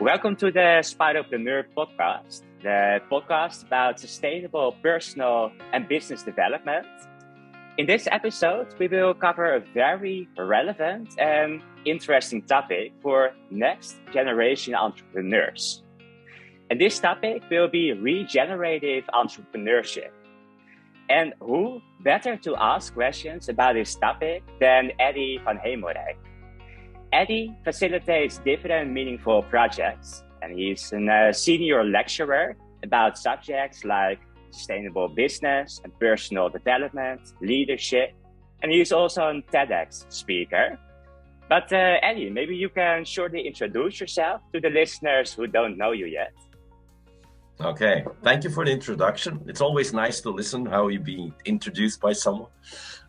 Welcome to the Spiderpreneur podcast, the podcast about sustainable personal and business development. In this episode, we will cover a very relevant and interesting topic for next generation entrepreneurs. And this topic will be regenerative entrepreneurship. And who better to ask questions about this topic than Eddy van Hemelrijck? Eddy facilitates different meaningful projects, and he's a senior lecturer about subjects like sustainable business and personal development, leadership, and he's also a TEDx speaker. But Eddy, maybe you can shortly introduce yourself to the listeners who don't know you yet. Okay, thank you for the introduction. It's always nice to listen how you be introduced by someone.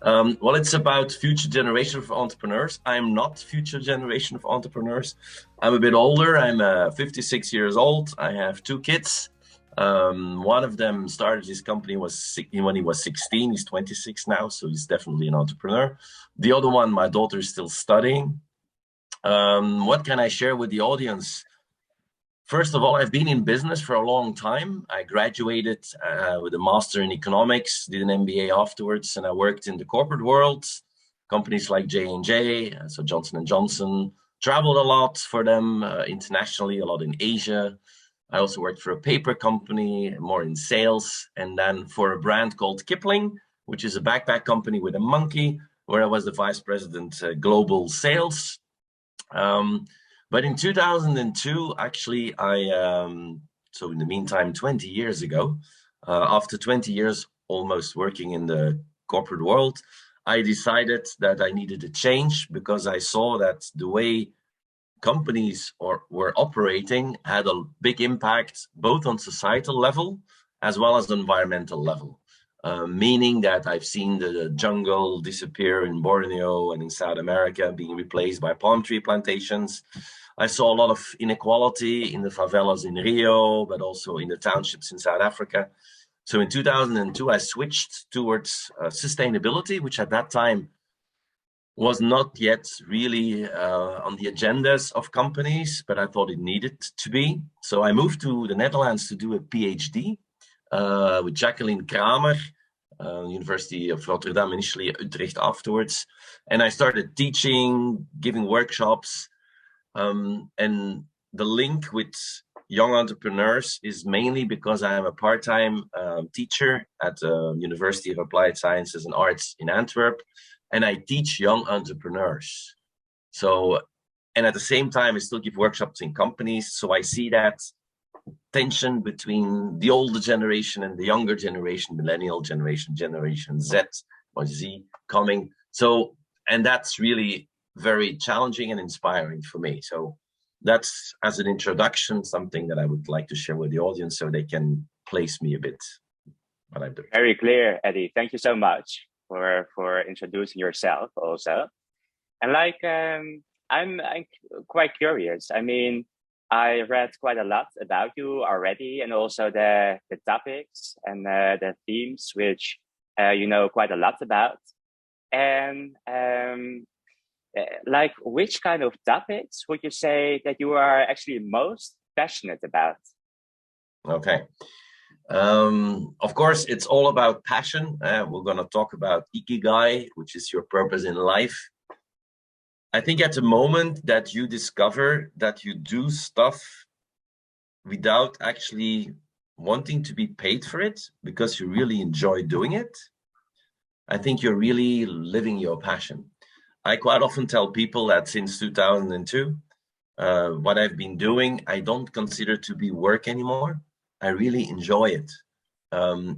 Well, it's about future generation of entrepreneurs. I'm not future generation of entrepreneurs. I'm a bit older. I'm 56 years old. I have two kids. One of them started his company when he was 16. He's 26 now, so he's definitely an entrepreneur. The other one, my daughter, is still studying. What can I share with the audience? First of all, I've been in business for a long time. I graduated with a master in economics, did an MBA afterwards, and I worked in the corporate world, companies like J&J, so Johnson & Johnson, traveled a lot for them internationally, a lot in Asia. I also worked for a paper company, more in sales, and then for a brand called Kipling, which is a backpack company with a monkey, where I was the vice president global sales. But in 2002, actually, so in the meantime, 20 years ago, after 20 years almost working in the corporate world, I decided that I needed a change because I saw that the way companies were operating had a big impact both on societal level as well as the environmental level. Meaning that I've seen the jungle disappear in Borneo and in South America being replaced by palm tree plantations. I saw a lot of inequality in the favelas in Rio, but also in the townships in South Africa. So in 2002, I switched towards sustainability, which at that time was not yet really on the agendas of companies, but I thought it needed to be. So I moved to the Netherlands to do a PhD. With Jacqueline Kramer, University of Rotterdam, initially Utrecht afterwards. And I started teaching, giving workshops. And the link with young entrepreneurs is mainly because I am a part-time teacher at the University of Applied Sciences and Arts in Antwerp. And I teach young entrepreneurs. So, and at the same time, I still give workshops in companies. So I see that tension between the older generation and the younger generation, millennial generation, Generation Z or Z coming. So, and that's really very challenging and inspiring for me. So that's, as an introduction, something that I would like to share with the audience so they can place me a bit what I'm doing. Very clear, Eddy. Thank you so much for introducing yourself also. And I'm quite curious. I mean, I read quite a lot about you already, and also the topics and the themes, which you know quite a lot about. And which kind of topics would you say that you are actually most passionate about? Okay. Of course, it's all about passion. We're going to talk about ikigai, which is your purpose in life. I think at the moment that you discover that you do stuff without actually wanting to be paid for it because you really enjoy doing it, I think you're really living your passion. I quite often tell people that since 2002, what I've been doing, I don't consider to be work anymore. I really enjoy it.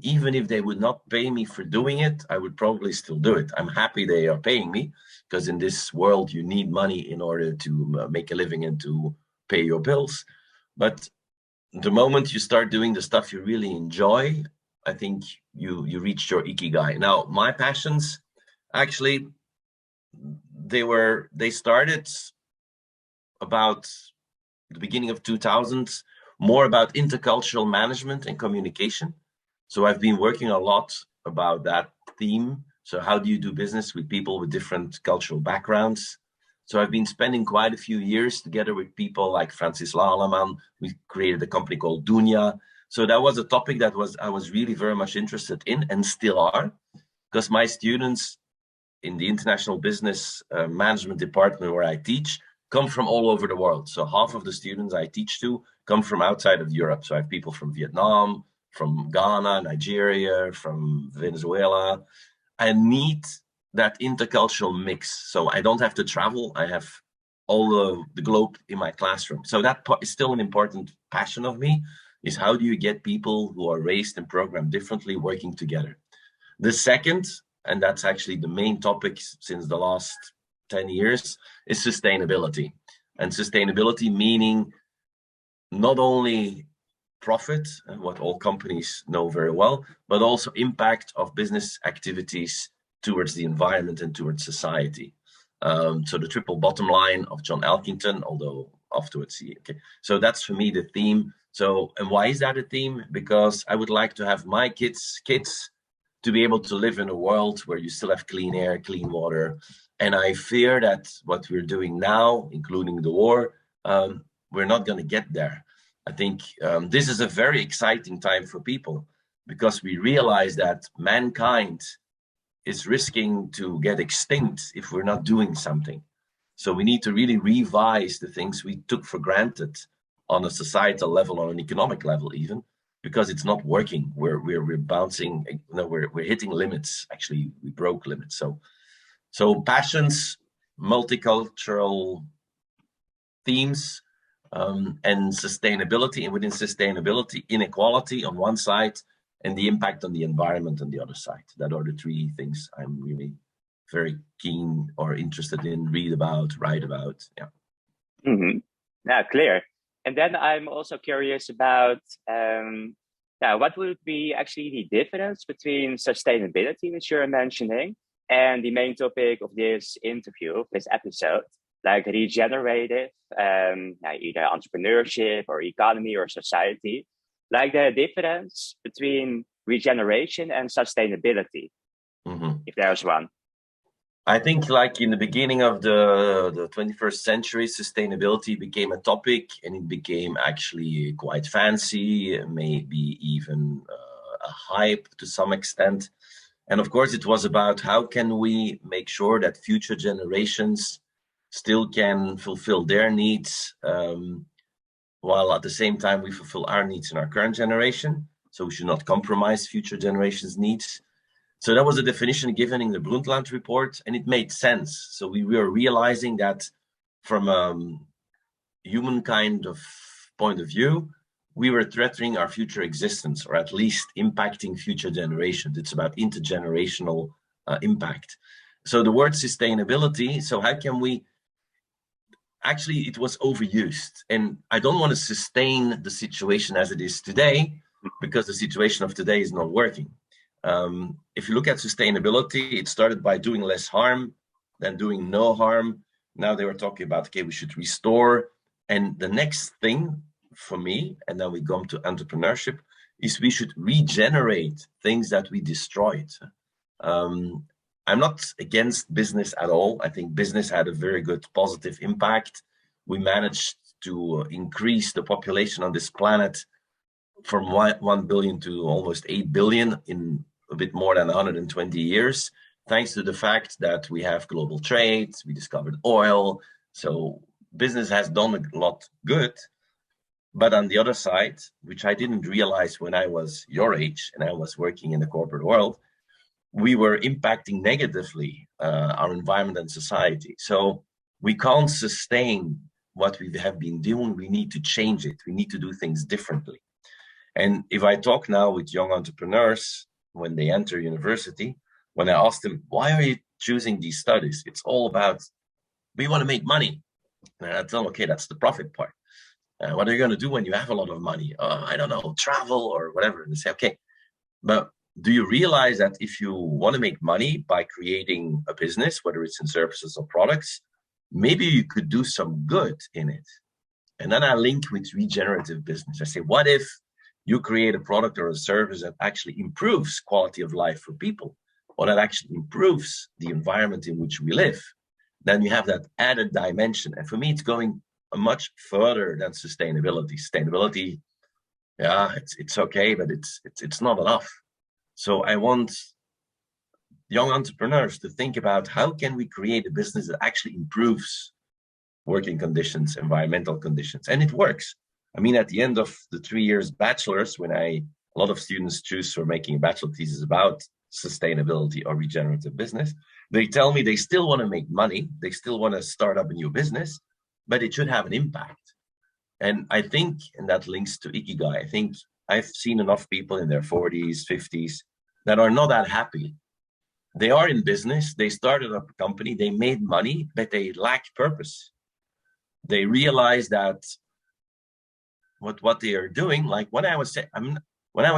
Even if they would not pay me for doing it, I would probably still do it. I'm happy they are paying me, because in this world, you need money in order to make a living and to pay your bills. But the moment you start doing the stuff you really enjoy, I think you reach your ikigai. Now, my passions, actually, they started about the beginning of 2000s, more about intercultural management and communication. So I've been working a lot about that theme. So how do you do business with people with different cultural backgrounds? So I've been spending quite a few years together with people like Francis Lalaman. We created a company called Dunya. So that was a topic that I was really very much interested in, and still are, because my students in the international business management department where I teach come from all over the world. So half of the students I teach to come from outside of Europe. So I have people from Vietnam, from Ghana, Nigeria, from Venezuela. I need that intercultural mix. So I don't have to travel. I have all the globe in my classroom. So that is still an important passion of me, is how do you get people who are raised and programmed differently working together? The second, and that's actually the main topic since the last 10 years, is sustainability. And sustainability meaning not only profit, what all companies know very well, but also impact of business activities towards the environment and towards society. So the triple bottom line of John Elkington, although afterwards, okay. So that's for me the theme. So, and why is that a theme? Because I would like to have my kids to be able to live in a world where you still have clean air, clean water. And I fear that what we're doing now, including the war, we're not going to get there. I think this is a very exciting time for people, because we realize that mankind is risking to get extinct if we're not doing something. So we need to really revise the things we took for granted on a societal level, on an economic level even, because it's not working. We're bouncing, we're hitting limits. Actually, we broke limits. So passions, multicultural themes, and sustainability, and within sustainability, inequality on one side, and the impact on the environment on the other side. That are the three things I'm really very keen or interested in, read about, write about. Yeah. Mm-hmm. Yeah, clear. And then I'm also curious about what would be actually the difference between sustainability, which you're mentioning, and the main topic of this interview, this episode, like regenerative, either entrepreneurship or economy or society, like the difference between regeneration and sustainability, if there's one. I think like in the beginning of the 21st century, sustainability became a topic, and it became actually quite fancy, maybe even a hype to some extent. And of course, it was about how can we make sure that future generations still can fulfill their needs, while at the same time we fulfill our needs in our current generation. So we should not compromise future generations' needs. So that was a definition given in the Brundtland report, and it made sense. So we were realizing that from a humankind of point of view, we were threatening our future existence, or at least impacting future generations. It's about intergenerational impact. So the word sustainability, so how can we, actually it was overused, and I don't want to sustain the situation as it is today, because the situation of today is not working. If you look at sustainability, it started by doing less harm than doing no harm. Now they were talking about, okay, we should restore. And the next thing for me, and then we come to entrepreneurship, is we should regenerate things that we destroyed. I'm not against business at all. I think business had a very good positive impact. We managed to increase the population on this planet from 1 billion to almost 8 billion in a bit more than 120 years, thanks to the fact that we have global trade, we discovered oil. So business has done a lot good. But on the other side, which I didn't realize when I was your age and I was working in the corporate world, we were impacting negatively our environment and society. So we can't sustain what we have been doing. We need to change it. We need to do things differently. And if I talk now with young entrepreneurs, when they enter university, when I ask them, why are you choosing these studies? It's all about, we want to make money. And I tell them, okay, that's the profit part. What are you going to do when you have a lot of money? I don't know, travel or whatever. And they say, okay, but do you realize that if you want to make money by creating a business, whether it's in services or products, maybe you could do some good in it? And then I link with regenerative business. I say, what if you create a product or a service that actually improves quality of life for people, or that actually improves the environment in which we live? then you have that added dimension. And for me, it's going much further than sustainability. Sustainability, yeah, it's okay, but it's not enough. So I want young entrepreneurs to think about how can we create a business that actually improves working conditions, environmental conditions, and it works. I mean, at the end of the 3 years bachelor's, when a lot of students choose for making a bachelor thesis about sustainability or regenerative business, they tell me they still want to make money, they still want to start up a new business, but it should have an impact. And I think, and that links to Ikigai, I think I've seen enough people in their 40s, 50s that are not that happy. They are in business, they started up a company, they made money, but they lack purpose. They realize that what they are doing, like when I was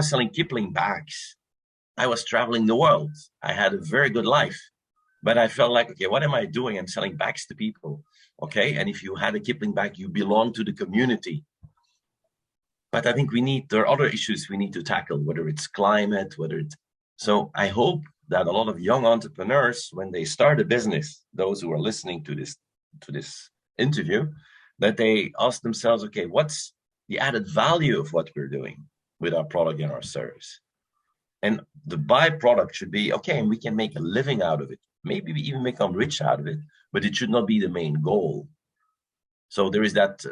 selling Kipling bags, I was traveling the world. I had a very good life, but I felt like, okay, what am I doing? I'm selling bags to people. Okay, and if you had a Kipling bag, you belong to the community. But I think there are other issues we need to tackle, whether it's climate, so I hope that a lot of young entrepreneurs, when they start a business, those who are listening to this interview, that they ask themselves, okay, what's the added value of what we're doing with our product and our service? And the byproduct should be, okay, and we can make a living out of it. Maybe we even become rich out of it, but it should not be the main goal. So there is that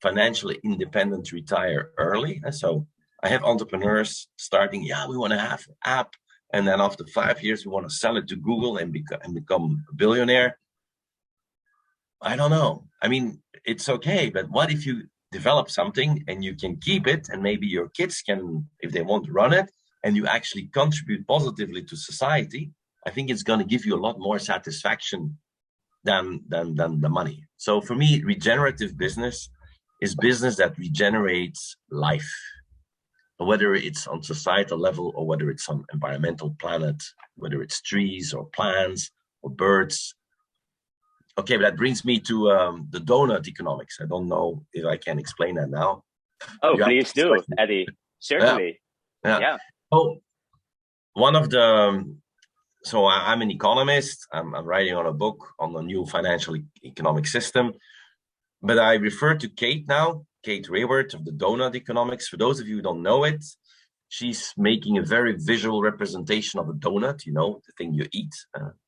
financially independent, retire early. And so I have entrepreneurs starting, we want to have an app. And then after 5 years, we want to sell it to Google and become a billionaire. I don't know. I mean, it's okay, but what if you develop something and you can keep it, and maybe your kids can, if they want to run it, and you actually contribute positively to society? I think it's going to give you a lot more satisfaction than the money. So for me, regenerative business is business that regenerates life, whether it's on societal level or whether it's on environmental planet, whether it's trees or plants or birds. Okay, but that brings me to the donut economics. I don't know if I can explain that now. Oh, please do, Eddy. Certainly. Yeah. Oh, so I'm an economist. I'm writing on a book on the new financial economic system. But I refer to Kate now, Kate Raworth of the donut economics. For those of you who don't know it, she's making a very visual representation of a donut, the thing you eat,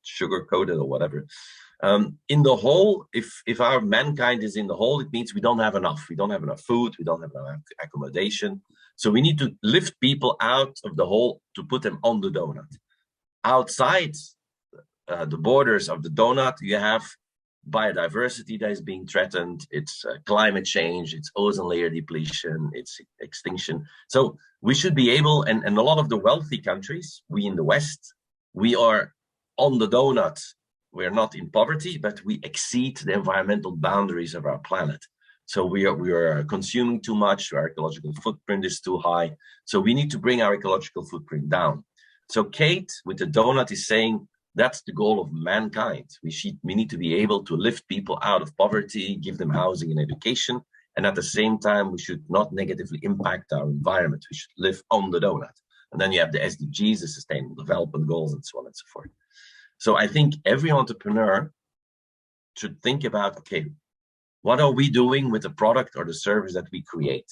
sugar-coated or whatever. In the whole, if our mankind is in the whole, it means we don't have enough. We don't have enough food. We don't have enough accommodation. So we need to lift people out of the hole to put them on the donut. Outside the borders of the donut, you have biodiversity that is being threatened. It's climate change. It's ozone layer depletion. It's extinction. So we should be able, and a lot of the wealthy countries, we in the West, we are on the donut. We're not in poverty, but we exceed the environmental boundaries of our planet. So we are consuming too much. Our ecological footprint is too high. So we need to bring our ecological footprint down. So Kate with the donut is saying that's the goal of mankind. We need to be able to lift people out of poverty, give them housing and education. And at the same time, we should not negatively impact our environment. We should live on the donut. And then you have the SDGs, the Sustainable Development Goals, and so on and so forth. So I think every entrepreneur should think about, okay, what are we doing with the product or the service that we create?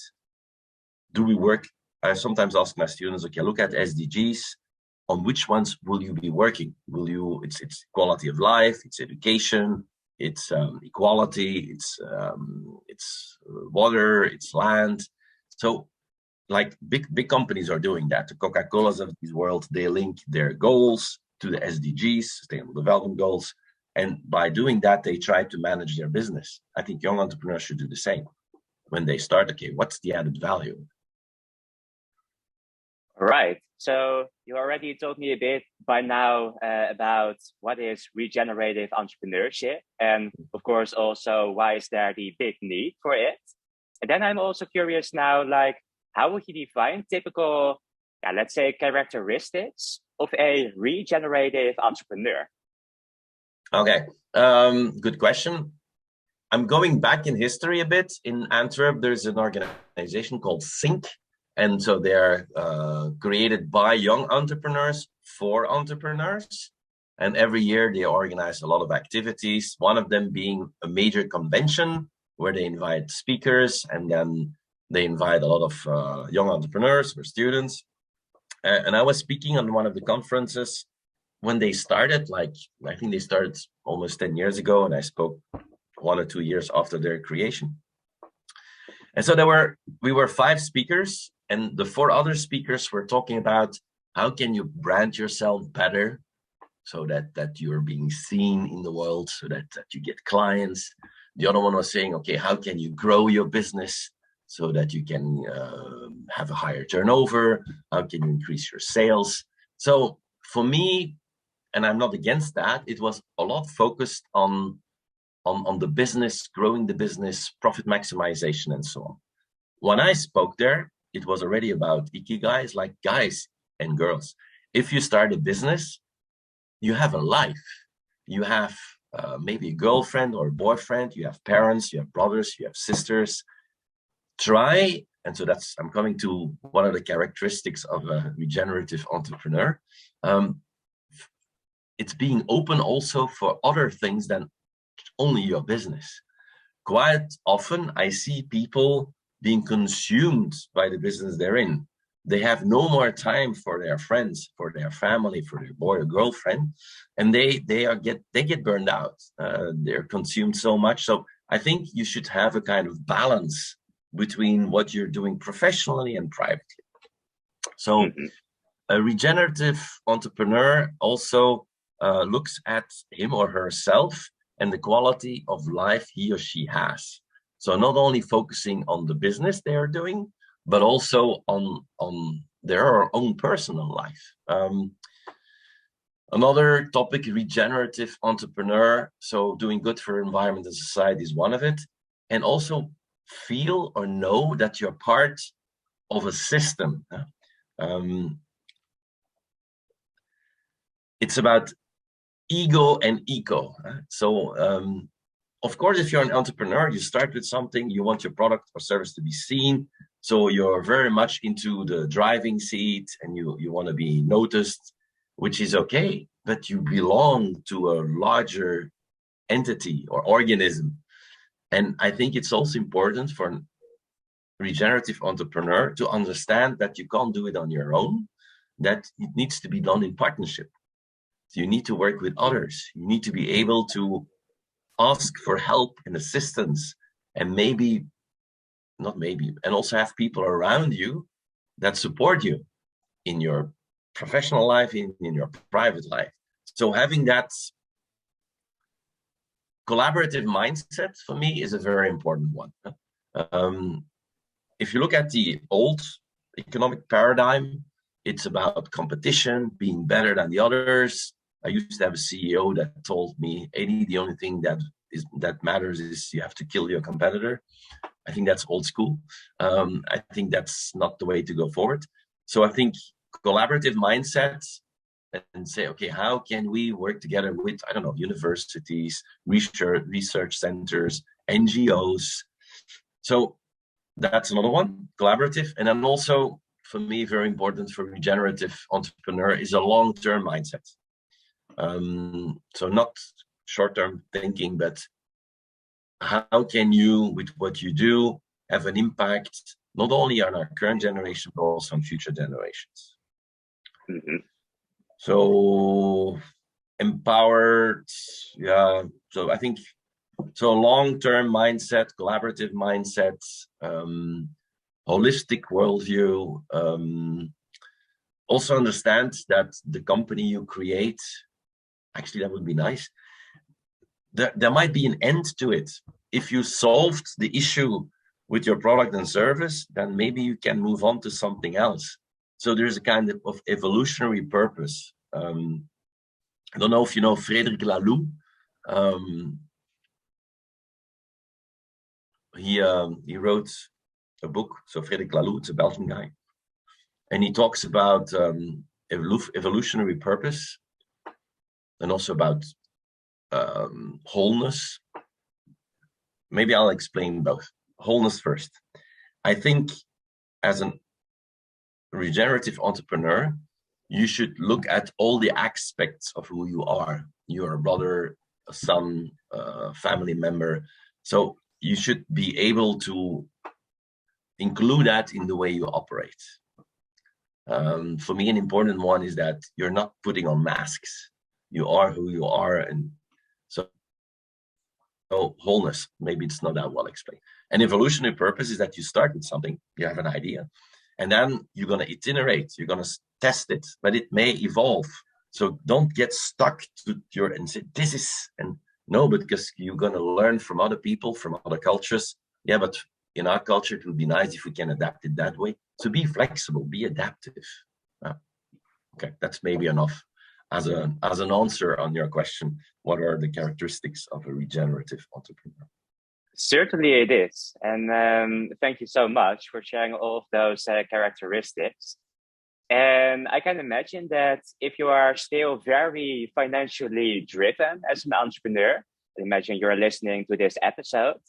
Do we work? I sometimes ask my students, okay, look at SDGs. On which ones will you be working? It's quality of life, it's education, it's equality, it's water, it's land. So like big companies are doing that. The Coca-Colas of this world, they link their goals to the SDGs, Sustainable Development Goals. And by doing that, they try to manage their business. I think young entrepreneurs should do the same. When they start, okay, what's the added value? All right. So you already told me a bit by now about what is regenerative entrepreneurship. And of course, also, why is there the big need for it? And then I'm also curious now, like, how would you define typical, let's say, characteristics of a regenerative entrepreneur? Okay, good question. I'm going back in history a bit. In Antwerp, there's an organization called Think. And so they're created by young entrepreneurs for entrepreneurs. And every year they organize a lot of activities, one of them being a major convention where they invite speakers, and then they invite a lot of young entrepreneurs or students. And I was speaking on one of the conferences when they started, like I think they started almost 10 years ago, and I spoke 1 or 2 years after their creation. And so we were 5 speakers, and the 4 other speakers were talking about how can you brand yourself better so that you're being seen in the world, so that you get clients. The other one was saying, okay, how can you grow your business so that you can have a higher turnover? How can you increase your sales? So for me, and I'm not against that, it was a lot focused on the business, growing the business, profit maximization, and so on. When I spoke there, it was already about ikigai. It's like, guys and girls, if you start a business, you have a life. You have maybe a girlfriend or a boyfriend, you have parents, you have brothers, you have sisters. Try, and so I'm coming to one of the characteristics of a regenerative entrepreneur. It's being open also for other things than only your business. Quite often I see people being consumed by the business they're in. They have no more time for their friends, for their family, for their boy or girlfriend, and they get burned out. They're consumed so much. So I think you should have a kind of balance between what you're doing professionally and privately. So a regenerative entrepreneur also looks at him or herself and the quality of life he or she has. So not only focusing on the business they are doing, but also on their own personal life. Another topic, regenerative entrepreneur. So doing good for environment and society is one of it. And also feel or know that you're part of a system. It's about ego and eco. So of course, if you're an entrepreneur, you start with something, you want your product or service to be seen. So you're very much into the driving seat and you want to be noticed, which is okay, but you belong to a larger entity or organism. And I think it's also important for a regenerative entrepreneur to understand that you can't do it on your own, that it needs to be done in partnership. So you need to work with others. You need to be able to ask for help and assistance, and and also have people around you that support you in your professional life, in your private life. So having that collaborative mindset for me is a very important one. If you look at the old economic paradigm, it's about competition, being better than the others. I used to have a CEO that told me, Eddy, the only thing that matters is you have to kill your competitor. I think that's old school. I think that's not the way to go forward. So I think collaborative mindsets and say, okay, how can we work together with, I don't know, universities, research centers, NGOs. So that's another one, collaborative. And then also, for me, very important for regenerative entrepreneur is a long-term mindset. So not short-term thinking, but how can you, with what you do, have an impact not only on our current generation, but also on future generations. So empowered, yeah. So I think, so long-term mindset, collaborative mindset, holistic worldview. Also understand that the company you create, actually that would be nice. There might be an end to it. If you solved the issue with your product and service, then maybe you can move on to something else. So there's a kind of evolutionary purpose. I don't know if you know Frédéric Laloux. He wrote a book. So Frédéric Laloux, it's a Belgian guy, and he talks about evolutionary purpose and also about wholeness. Maybe I'll explain both. Wholeness first. I think as a regenerative entrepreneur, you should look at all the aspects of who you are. You're a brother, a son, a family member. So you should be able to include that in the way you operate. For me, an important one is that you're not putting on masks. You are who you are, and so wholeness. Maybe it's not that well explained. An evolutionary purpose is that you start with something, you have an idea, and then you're going to iterate, you're going to test it, but it may evolve. So don't get stuck to your and say this is, and no, because you're going to learn from other people, from other cultures. Yeah, but in our culture, it would be nice if we can adapt it that way. So be flexible, be adaptive. Okay, that's maybe enough as an answer on your question. What are the characteristics of a regenerative entrepreneur? Certainly it is. And thank you so much for sharing all of those characteristics. And I can imagine that if you are still very financially driven as an entrepreneur, imagine you're listening to this episode,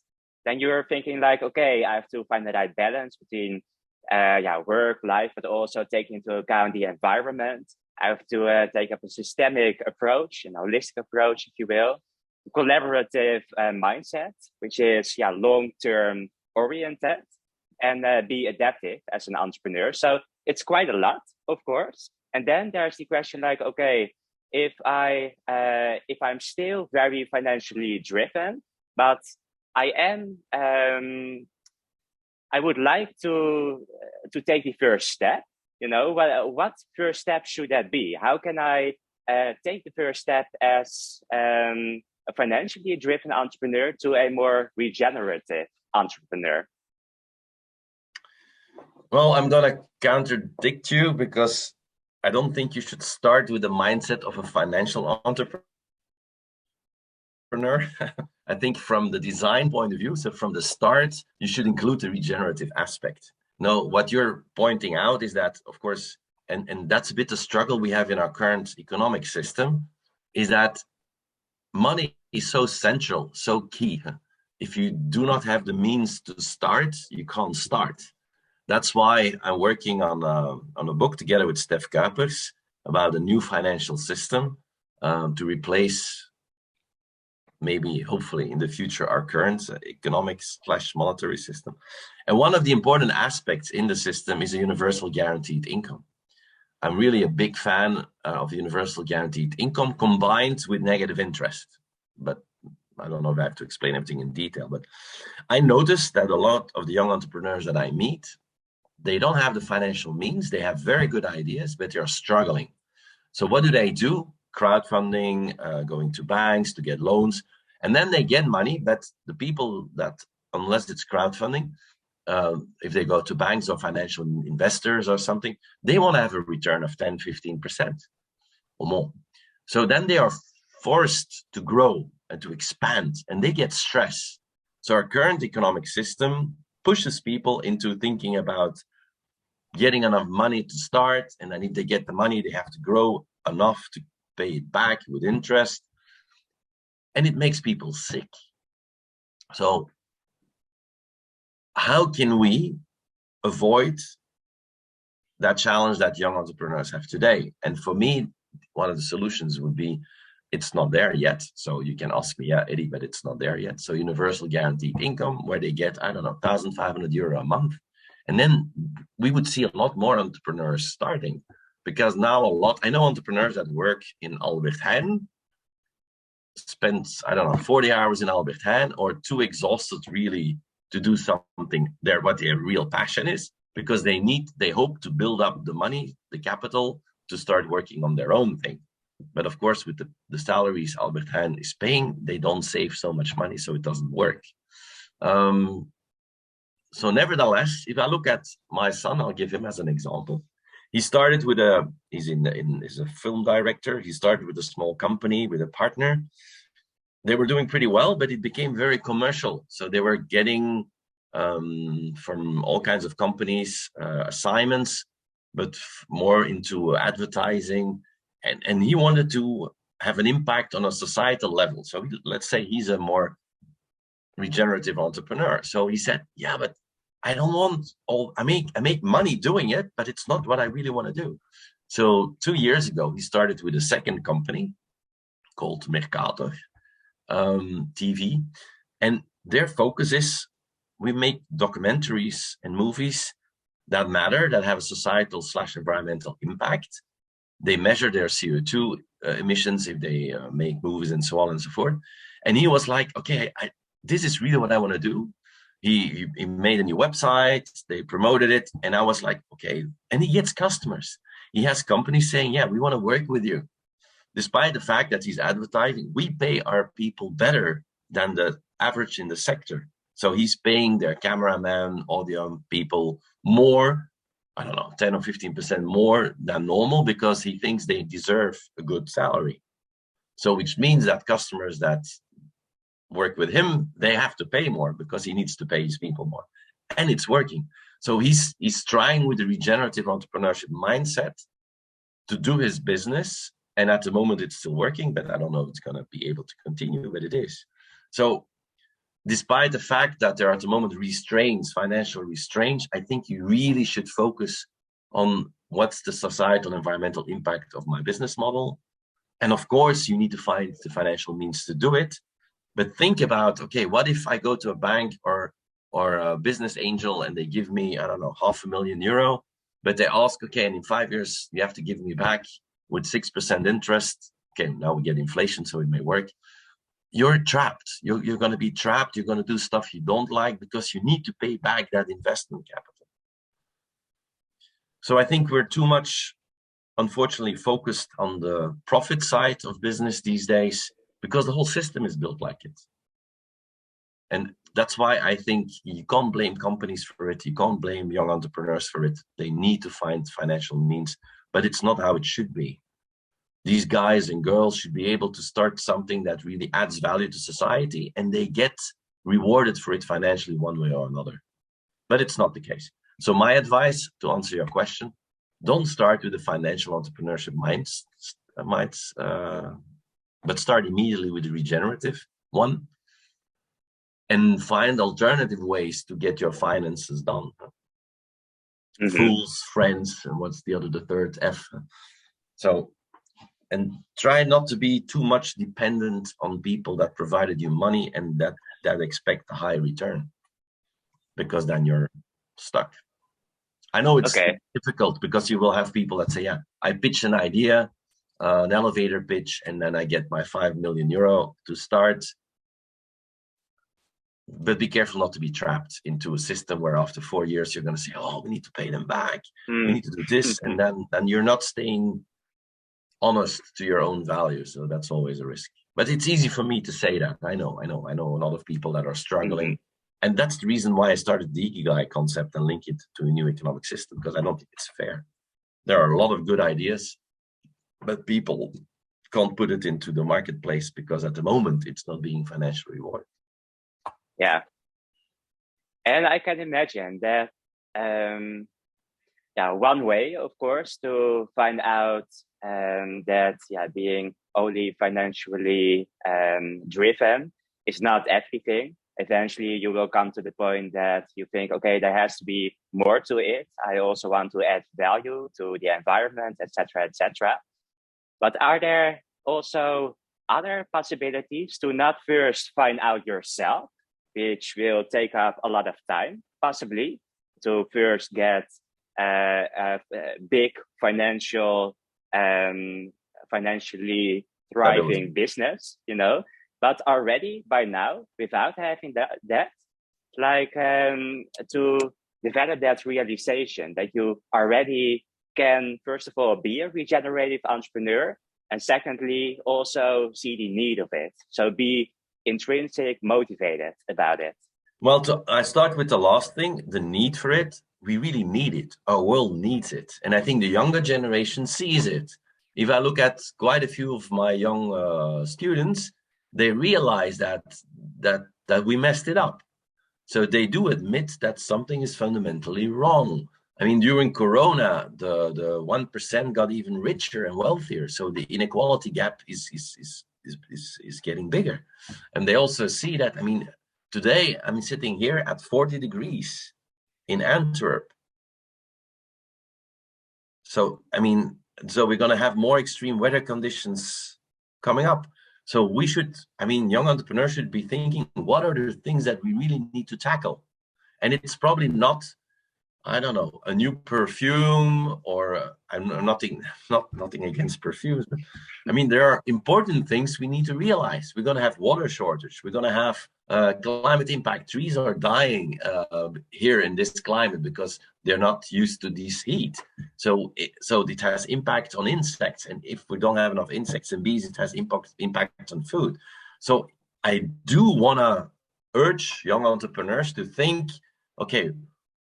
then you're thinking like, okay, I have to find the right balance between work, life, but also taking into account the environment. I have to take up a systemic approach, an holistic approach, if you will, collaborative mindset, which is long-term oriented, and be adaptive as an entrepreneur. So it's quite a lot, of course. And then there's the question like, okay, if I'm still very financially driven, but I would like to take the first step. What first step should that be? How can I take the first step as a financially driven entrepreneur to a more regenerative entrepreneur? Well, I'm going to contradict you because I don't think you should start with the mindset of a financial entrepreneur. I think from the design point of view, so from the start, you should include the regenerative aspect. No, what you're pointing out is that, of course, and that's a bit the struggle we have in our current economic system, is that money is so central, so key. If you do not have the means to start, you can't start. That's why I'm working on a book together with Stef Kuipers about a new financial system to replace, maybe, hopefully, in the future, our current economics/monetary system. And one of the important aspects in the system is a universal guaranteed income. I'm really a big fan of universal guaranteed income combined with negative interest. But I don't know if I have to explain everything in detail, but I noticed that a lot of the young entrepreneurs that I meet, they don't have the financial means. They have very good ideas, but they're struggling. So what do? Crowdfunding, going to banks to get loans, and then they get money. But the people that, unless it's crowdfunding, if they go to banks or financial investors or something, they want to have a return of 10, 15% or more. So then they are forced to grow and to expand, and they get stressed. So our current economic system pushes people into thinking about getting enough money to start, and then if they get the money, they have to grow enough to pay it back with interest, and it makes people sick. So how can we avoid that challenge that young entrepreneurs have today? And for me, one of the solutions would be, it's not there yet. So you can ask me, yeah, Eddy, but it's not there yet. So universal guaranteed income, where they get, I don't know, €1,500 a month. And then we would see a lot more entrepreneurs starting, because now I know entrepreneurs that work in Albert Heijn, spend, I don't know, 40 hours in Albert Heijn, or too exhausted really to do something there, what their real passion is, because they hope to build up the money, the capital, to start working on their own thing. But of course, with the salaries Albert Heijn is paying, they don't save so much money, so it doesn't work. So nevertheless, if I look at my son, I'll give him as an example. He started with he's a film director. He started with a small company with a partner. They were doing pretty well, but it became very commercial. So they were getting from all kinds of companies assignments, but more into advertising. And he wanted to have an impact on a societal level. So let's say he's a more regenerative entrepreneur. So he said, yeah, but I don't want I make money doing it, but it's not what I really want to do. So 2 years ago, he started with a second company called Mercator TV. And their focus is we make documentaries and movies that matter, that have a societal / environmental impact. They measure their CO2 emissions if they make movies and so on and so forth. And he was like, okay, this is really what I want to do. He made a new website, they promoted it, and I was like, okay. And he gets customers. He has companies saying, yeah, we want to work with you. Despite the fact that he's advertising, we pay our people better than the average in the sector. So he's paying their cameraman, audio people more, I don't know, 10 or 15% more than normal, because he thinks they deserve a good salary. So which means that customers that work with him, they have to pay more because he needs to pay his people more. And it's working. So he's trying with the regenerative entrepreneurship mindset to do his business. And at the moment it's still working, but I don't know if it's going to be able to continue, but it is. So despite the fact that there are at the moment restraints, financial restraints, I think you really should focus on what's the societal environmental impact of my business model. And of course, you need to find the financial means to do it. But think about, okay, what if I go to a bank or a business angel and they give me, I don't know, €500,000, but they ask, okay, and in 5 years, you have to give me back with 6% interest. Okay, now we get inflation, so it may work. You're trapped. You're going to be trapped. You're going to do stuff you don't like because you need to pay back that investment capital. So I think we're too much, unfortunately, focused on the profit side of business these days because the whole system is built like it. And that's why I think you can't blame companies for it. You can't blame young entrepreneurs for it. They need to find financial means, but it's not how it should be. These guys and girls should be able to start something that really adds value to society, and they get rewarded for it financially one way or another. But it's not the case. So my advice, to answer your question, don't start with the financial entrepreneurship minds, but start immediately with the regenerative one and find alternative ways to get your finances done. Mm-hmm. Fools, friends, and what's the third F. So, and try not to be too much dependent on people that provided you money and that expect a high return, because then you're stuck. I know it's difficult because you will have people that say, yeah, I pitch an idea, an elevator pitch, and then I get my €5 million to start. But be careful not to be trapped into a system where after 4 years, you're going to say, oh, we need to pay them back. We need to do this. And then you're not staying honest to your own values. So that's always a risk. But it's easy for me to say that. I know a lot of people that are struggling. Mm-hmm. And that's the reason why I started the Ikigai concept and link it to a new economic system, because I don't think it's fair. There are a lot of good ideas, but people can't put it into the marketplace because at the moment it's not being financially rewarded. Yeah. And I can imagine that, one way, of course, to find out that being only financially driven is not everything. Eventually, you will come to the point that you think, okay, there has to be more to it. I also want to add value to the environment, etc., etc. But are there also other possibilities to not first find out yourself, which will take up a lot of time, possibly, to first get a big financially thriving business, but already by now, without having that, to develop that realization that you already can, first of all, be a regenerative entrepreneur, and secondly, also see the need of it. So be intrinsic motivated about it. Well, I start with the last thing, the need for it. We really need it. Our world needs it. And I think the younger generation sees it. If I look at quite a few of my young students, they realize that we messed it up. So they do admit that something is fundamentally wrong. I mean, during Corona, the 1% got even richer and wealthier. So the inequality gap is getting bigger. And they also see that, I mean, today I'm sitting here at 40 degrees in Antwerp. So, I mean, So we're going to have more extreme weather conditions coming up. So we should, young entrepreneurs should be thinking, what are the things that we really need to tackle? And it's probably not, I don't know, a new perfume, or I'm nothing against perfumes, but there are important things we need to realize. We're going to have water shortage. We're going to have climate impact. Trees are dying here in this climate because they're not used to this heat. So it has impact on insects. And if we don't have enough insects and bees, it has impact on food. So I do want to urge young entrepreneurs to think, okay,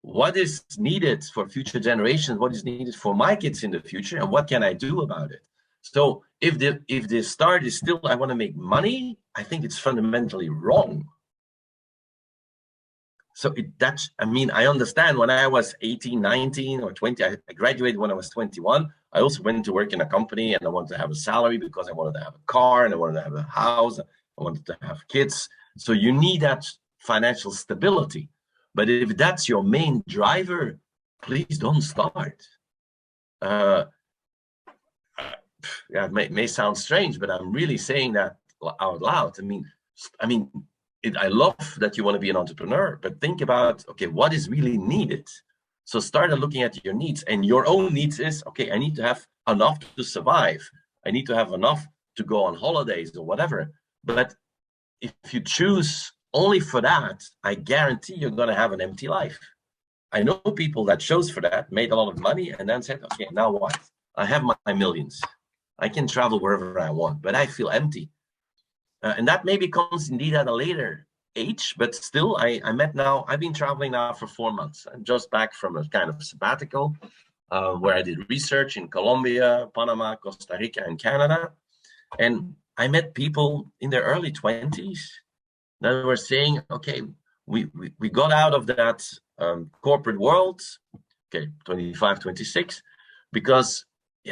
what is needed for future generations? What is needed for my kids in the future? And what can I do about it? So if the start is still, I want to make money, I think it's fundamentally wrong. So I understand when I was 18, 19 or 20, I graduated when I was 21. I also went to work in a company and I wanted to have a salary because I wanted to have a car and I wanted to have a house. I wanted to have kids. So you need that financial stability. But if that's your main driver, please don't start. It may sound strange, but I'm really saying that out loud. I love that you want to be an entrepreneur, but think about, okay, what is really needed? So start looking at your needs, and your own needs is, okay, I need to have enough to survive. I need to have enough to go on holidays or whatever. But if you choose only for that, I guarantee you're going to have an empty life. I know people that chose for that, made a lot of money, and then said, okay, now what? I have my millions. I can travel wherever I want, but I feel empty. And that maybe comes indeed at a later age, but still, I've been traveling now for 4 months. I'm just back from a kind of sabbatical where I did research in Colombia, Panama, Costa Rica, and Canada. And I met people in their early 20s that were saying, okay, we got out of that corporate world, okay, 25, 26, because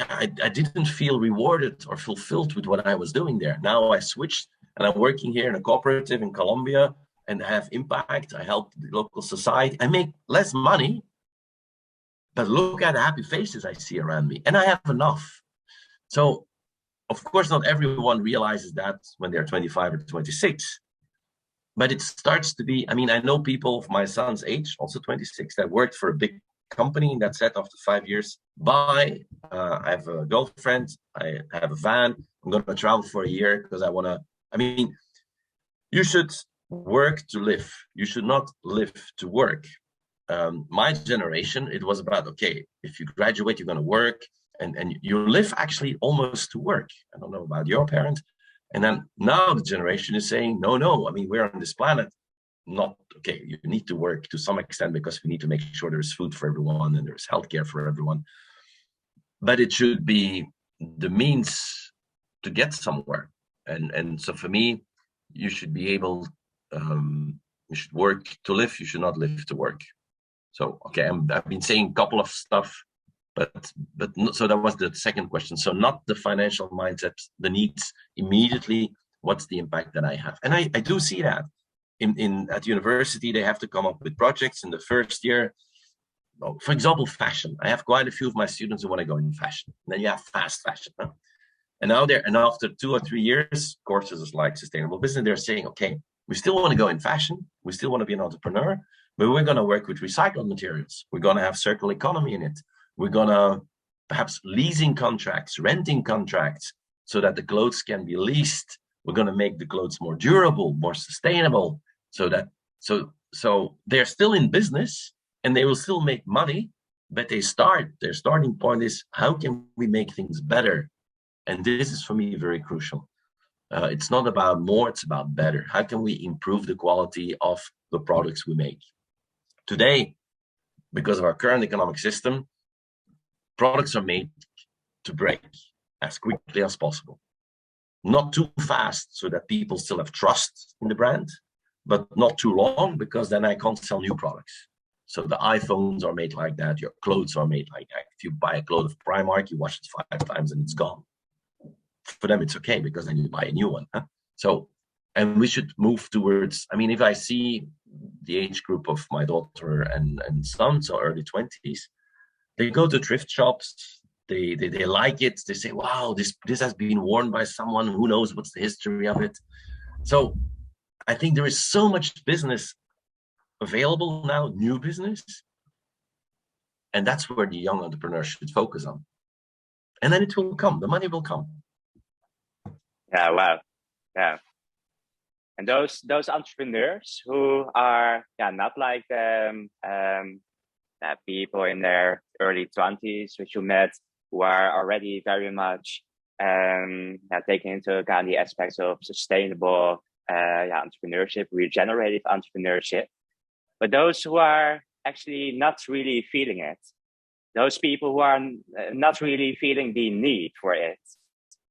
I didn't feel rewarded or fulfilled with what I was doing there. Now I switched and I'm working here in a cooperative in Colombia and have impact. I help the local society. I make less money, but look at the happy faces I see around me, and I have enough. So, of course, not everyone realizes that when they're 25 or 26, but it starts to be, I know people of my son's age, also 26, that worked for a big company that said after 5 years, bye, I have a girlfriend, I have a van, I'm going to travel for a year because I want to, you should work to live. You should not live to work. My generation, it was about, okay, if you graduate, you're going to work, and you live actually almost to work. I don't know about your parents. And then now the generation is saying, no, we're on this planet. Not, okay, you need to work to some extent because we need to make sure there's food for everyone and there's healthcare for everyone. But it should be the means to get somewhere. And so for me, you should be able, you should work to live, you should not live to work. So, okay, I've been saying a couple of stuff, but so that was the second question. So not the financial mindset, the needs immediately, what's the impact that I have? And I do see that. At university, they have to come up with projects in the first year. For example, fashion. I have quite a few of my students who want to go in fashion. And then you have fast fashion. Huh? And after 2 or 3 years, courses like sustainable business, they're saying, okay, we still want to go in fashion. We still want to be an entrepreneur, but we're going to work with recycled materials. We're going to have circular economy in it. We're going to perhaps leasing contracts, renting contracts, so that the clothes can be leased. We're going to make the clothes more durable, more sustainable, so they're still in business and they will still make money, but their starting point is, how can we make things better? And this is for me very crucial. It's not about more, it's about better. How can we improve the quality of the products we make? Today, because of our current economic system, products are made to break as quickly as possible. Not too fast so that people still have trust in the brand, but not too long because then I can't sell new products. So the iPhones are made like that. Your clothes are made like that. If you buy a clothes of Primark, you wash it 5 times and it's gone. For them, it's okay because then you buy a new one. Huh? So, and we should move towards, if I see the age group of my daughter and son, so early 20s, they go to thrift shops, they like it. They say, wow, this has been worn by someone, who knows what's the history of it. So I think there is so much business available now, new business, and that's where the young entrepreneurs should focus on. And then it will come, the money will come. Yeah, wow. Yeah. And those entrepreneurs who are not like people in their early 20s, which you met, who are already very much taking into account the aspects of sustainable entrepreneurship, regenerative entrepreneurship. But those who are actually not really feeling it, those people who are not really feeling the need for it,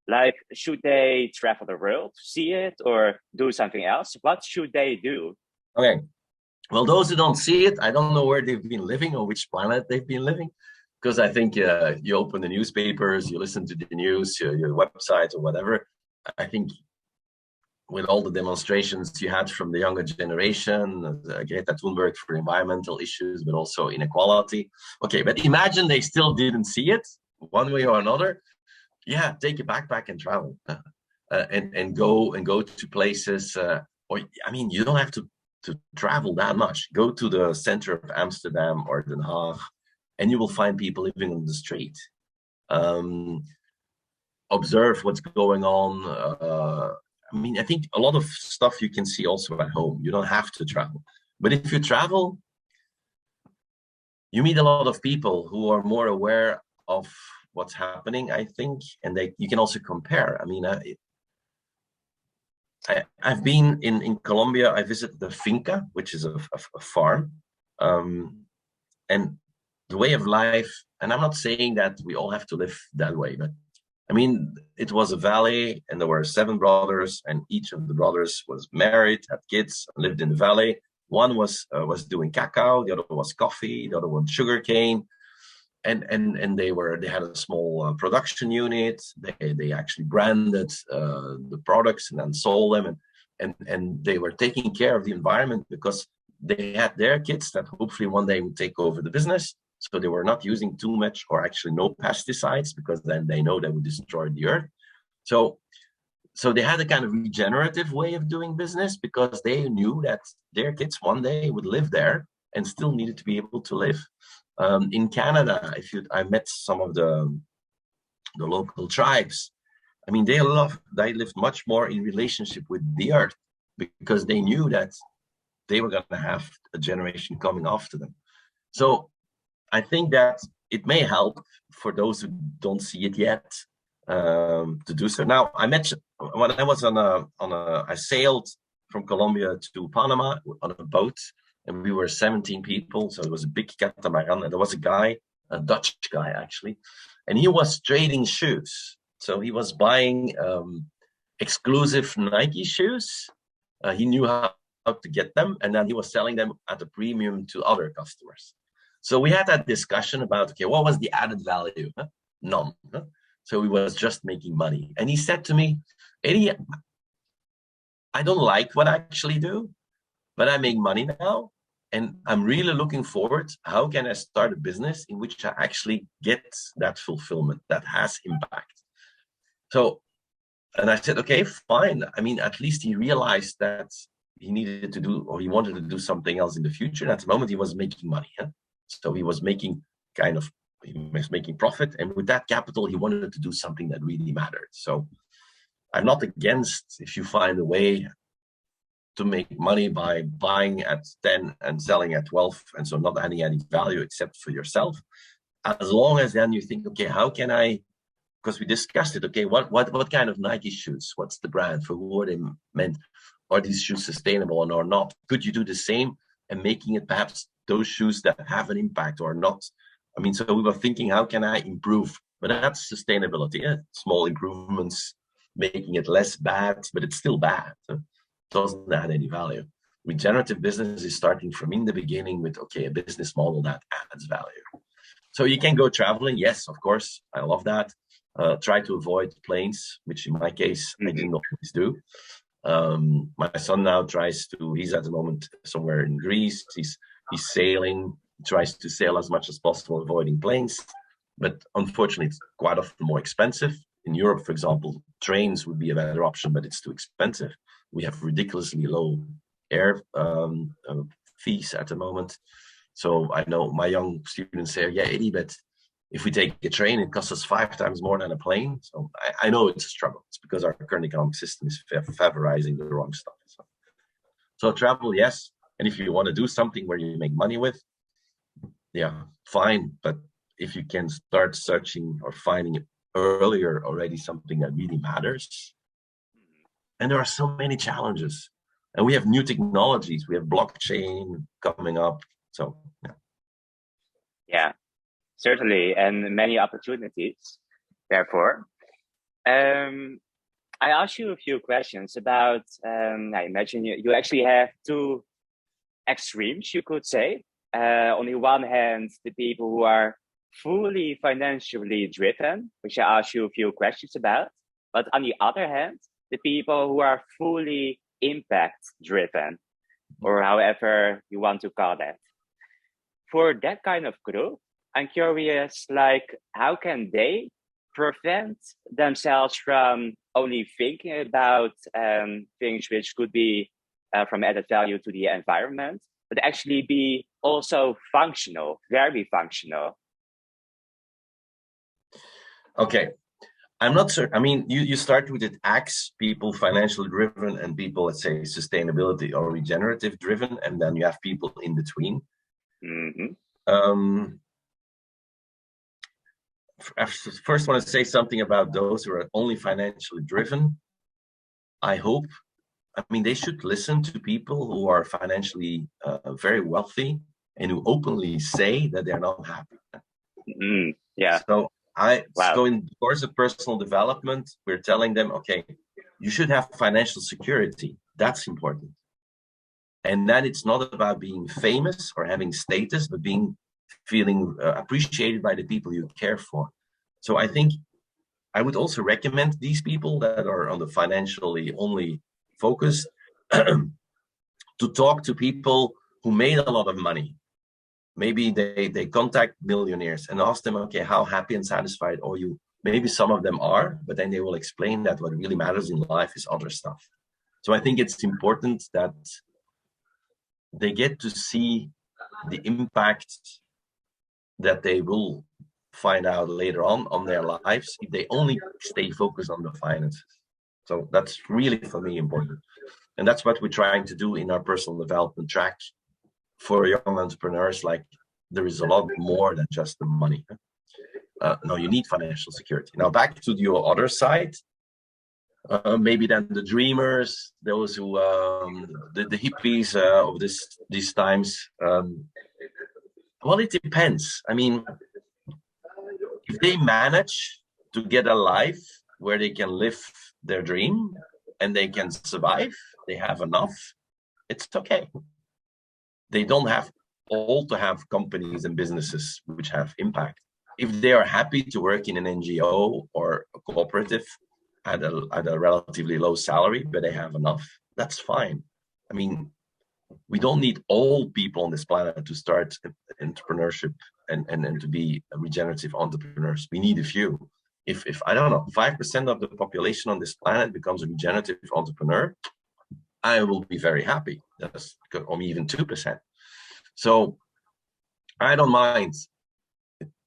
like, should they travel the world to see it or do something else? What should they do? Okay. Well, those who don't see it, I don't know where they've been living or which planet they've been living. Because I think you open the newspapers, you listen to the news, your website or whatever. I think with all the demonstrations you had from the younger generation, Greta Thunberg for environmental issues, but also inequality. Okay, but imagine they still didn't see it one way or another. Yeah, take a backpack and travel, and go to places. Or I mean, you don't have to travel that much. Go to the center of Amsterdam or Den Haag, and you will find people living on the street. Observe what's going on. I mean, I think a lot of stuff you can see also at home. You don't have to travel. But if you travel, you meet a lot of people who are more aware of what's happening, I think, and you can also compare. I mean, I've been in Colombia. I visited the finca, which is a farm, and the way of life. And I'm not saying that we all have to live that way, but I mean, it was a valley, and there were 7 brothers, and each of the brothers was married, had kids, lived in the valley. One was doing cacao, the other was coffee, the other one sugarcane. And they had a small production unit. They actually branded the products and then sold them, and they were taking care of the environment because they had their kids that hopefully one day would take over the business. So they were not using too much or actually no pesticides, because then they know they would destroy the earth. So they had a kind of regenerative way of doing business, because they knew that their kids one day would live there and still needed to be able to live. In Canada, I met some of the local tribes. I mean, they lived much more in relationship with the earth, because they knew that they were going to have a generation coming after them. So I think that it may help for those who don't see it yet to do so. Now, I mentioned when I was I sailed from Colombia to Panama on a boat. And we were 17 people, so it was a big catamaran. And there was a guy, a Dutch guy actually, and he was trading shoes. So he was buying exclusive Nike shoes. He knew how to get them, and then he was selling them at a premium to other customers. So we had that discussion about, okay, what was the added value? None. So he was just making money. And he said to me, Eddy, I don't like what I actually do, but I make money now. And I'm really looking forward, how can I start a business in which I actually get that fulfillment that has impact? So, and I said, okay, fine. I mean, at least he realized that he needed to do, or he wanted to do something else in the future. And at the moment he was making money. So he was making profit. And with that capital, he wanted to do something that really mattered. So I'm not against if you find a way to make money by buying at 10 and selling at 12, and so not adding any value except for yourself. As long as then you think, okay, how can I, because we discussed it, okay, what kind of Nike shoes? What's the brand? For who are they meant? Are these shoes sustainable or not? Could you do the same and making it perhaps those shoes that have an impact or not? I mean, so we were thinking, how can I improve? But that's sustainability, small improvements, making it less bad, but it's still bad. Doesn't add any value. Regenerative business is starting from in the beginning with, okay, a business model that adds value. So you can go traveling. Yes, of course. I love that. Try to avoid planes, which in my case, I didn't always do. My son now he's at the moment somewhere in Greece. He's sailing, tries to sail as much as possible, avoiding planes. but unfortunately, it's quite often more expensive. In Europe, for example, trains would be a better option, but it's too expensive. We have ridiculously low air fees at the moment. So I know my young students say, yeah, Eddy, but if we take a train, it costs us 5 times more than a plane. So I know it's a struggle. It's because our current economic system is favorizing the wrong stuff. So travel, yes. And if you want to do something where you make money with, yeah, fine. But if you can start searching or finding earlier already something that really matters, and there are so many challenges, and we have new technologies. We have blockchain coming up. So Yeah, certainly, and many opportunities. Therefore, I asked you a few questions about. I imagine you actually have two extremes, you could say. On the one hand, the people who are fully financially driven, which I asked you a few questions about. But on the other hand, the people who are fully impact driven, or however you want to call that. For that kind of group, I'm curious, like, how can they prevent themselves from only thinking about things which could be from added value to the environment, but actually be also functional, very functional? Okay. I'm not sure. I mean, you start with it acts, people financially driven and people, let's say, sustainability or regenerative driven, and then you have people in between. I first want to say something about those who are only financially driven. I mean, they should listen to people who are financially very wealthy and who openly say that they're not happy. Yeah. So in the course of personal development, we're telling them, okay, you should have financial security. That's important. And then it's not about being famous or having status, but feeling appreciated by the people you care for. So I think I would also recommend these people that are on the financially only focused to talk to people who made a lot of money. Maybe they contact millionaires and ask them, okay, how happy and satisfied are you? Maybe some of them are, but then they will explain that what really matters in life is other stuff. So I think it's important that they get to see the impact that they will find out later on their lives if they only stay focused on the finances. So that's really, for me, important. And that's what we're trying to do in our personal development track for young entrepreneurs. Like, there is a lot more than just the money. No, you need financial security. Now, back to your other side. Maybe then the dreamers, those who the hippies of these times. Well, it depends. I mean, if they manage to get a life where they can live their dream and they can survive, they have enough, it's okay. They don't have all to have companies and businesses which have impact. If they are happy to work in an NGO or a cooperative at a relatively low salary, but they have enough, that's fine. I mean, we don't need all people on this planet to start entrepreneurship and to be regenerative entrepreneurs. We need a few. If I don't know, 5% of the population on this planet becomes a regenerative entrepreneur, I will be very happy. That's, or even 2%. So I don't mind.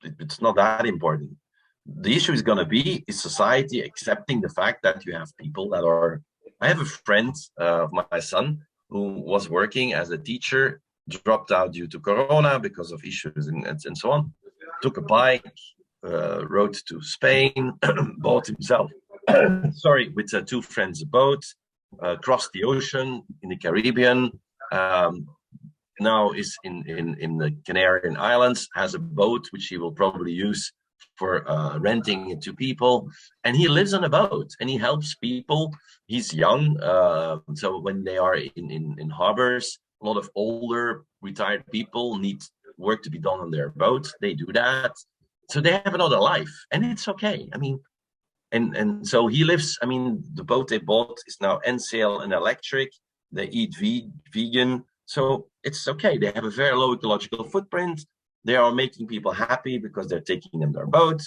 It's not that important. The issue is going to be, is society accepting the fact that you have people that are... I have a friend of my son who was working as a teacher, dropped out due to Corona because of issues and so on, took a bike, rode to Spain, bought himself, with 2 friends a boat, crossed the ocean in the Caribbean, now is in the Canarian Islands, has a boat which he will probably use for renting it to people, and he lives on a boat and he helps people. He's young, so when they are in harbors, a lot of older retired people need work to be done on their boat. They do that, so they have another life, and it's okay. I mean, and so he lives. I mean, the boat they bought is now N-sail and electric. They eat vegan, so it's okay. They have a very low ecological footprint. They are making people happy because they're taking them their boat.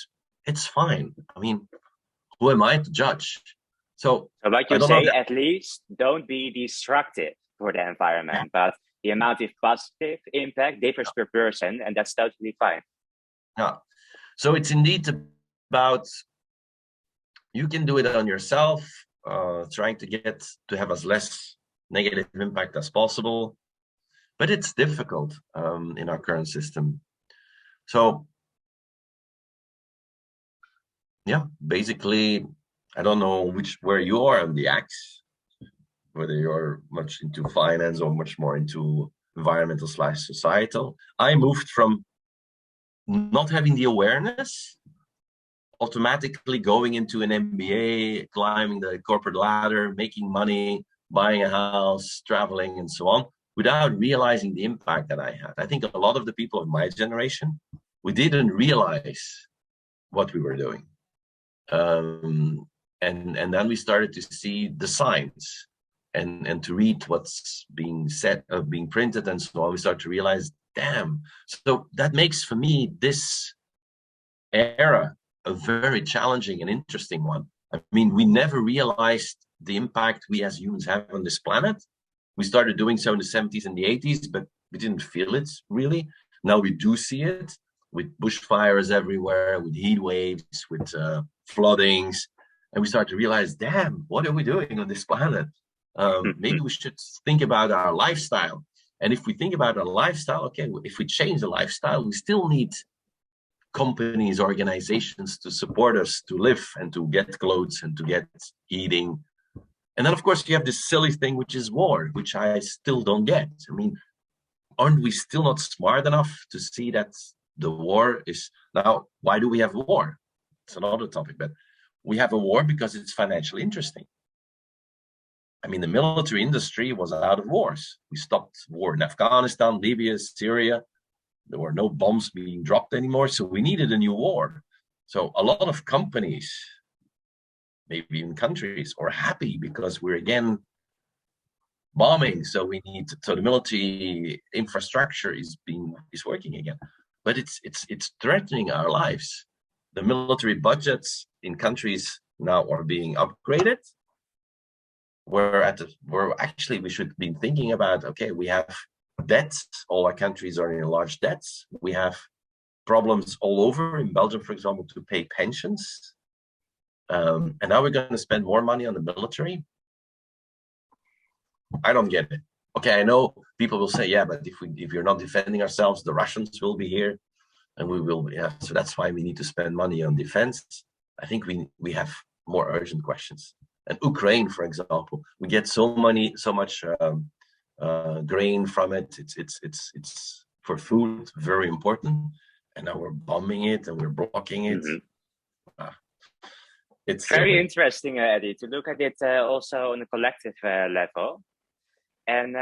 It's fine. I mean, who am I to judge? So like I you don't know say, that, at least don't be destructive for the environment, but the amount of positive impact differs per person, and that's totally fine. yeah. So it's indeed about, you can do it on yourself, trying to get to have as less negative impact as possible, but it's difficult in our current system. So yeah, basically, I don't know where you are on the axe, whether you're much into finance or much more into environmental / societal. I moved from not having the awareness, automatically going into an MBA, climbing the corporate ladder, making money, buying a house, traveling, and so on, without realizing the impact that I had. I think a lot of the people of my generation, we didn't realize what we were doing. And then we started to see the signs and to read what's being said, being printed, and so on. We start to realize, damn. So that makes, for me, this era a very challenging and interesting one. I mean, we never realized the impact we as humans have on this planet. We started doing so in the 70s and the 80s, but we didn't feel it really. Now we do see it with bushfires everywhere, with heat waves, with floodings. And we start to realize, damn, what are we doing on this planet? Maybe we should think about our lifestyle. And if we think about our lifestyle, okay, if we change the lifestyle, we still need companies, organizations to support us to live and to get clothes and to get heating. And then, of course, you have this silly thing, which is war, which I still don't get. I mean, aren't we still not smart enough to see that the war is now? Why do we have war? It's another topic, but we have a war because it's financially interesting. I mean, the military industry was out of wars. We stopped war in Afghanistan, Libya, Syria. There were no bombs being dropped anymore, so we needed a new war. So a lot of companies, maybe even countries, are happy because we're again bombing. So the military infrastructure is working again, but it's threatening our lives. The military budgets in countries now are being upgraded. Where actually we should be thinking about, okay, we have debts. All our countries are in large debts. We have problems all over, in Belgium, for example, to pay pensions. And now we're going to spend more money on the military. I don't get it. Okay, I know people will say, yeah, but if you're not defending ourselves, the Russians will be here, and we will. Yeah, so that's why we need to spend money on defense. I think we have more urgent questions. And Ukraine, for example, we get so much grain from it. It's for food, very important. And now we're bombing it and we're blocking it. It's very interesting, Eddy, to look at it also on a collective level. And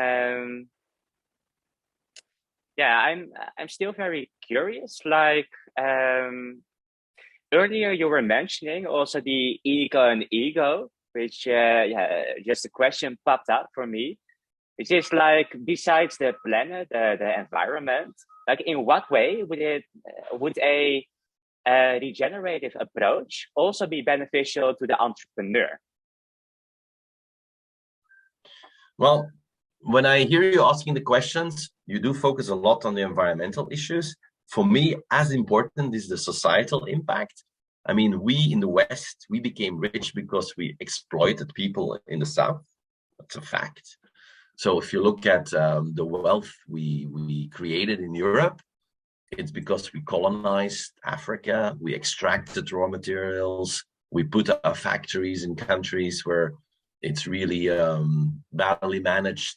I'm still very curious. Like earlier, you were mentioning also the ego, which just a question popped up for me. It's just like, besides the planet, the environment, like in what way would a regenerative approach also be beneficial to the entrepreneur? Well, when I hear you asking the questions, you do focus a lot on the environmental issues. For me, as important is the societal impact. I mean, we in the West, we became rich because we exploited people in the South. That's a fact. So if you look at the wealth we created in Europe, it's because we colonized Africa, we extracted raw materials, we put our factories in countries where it's really badly managed,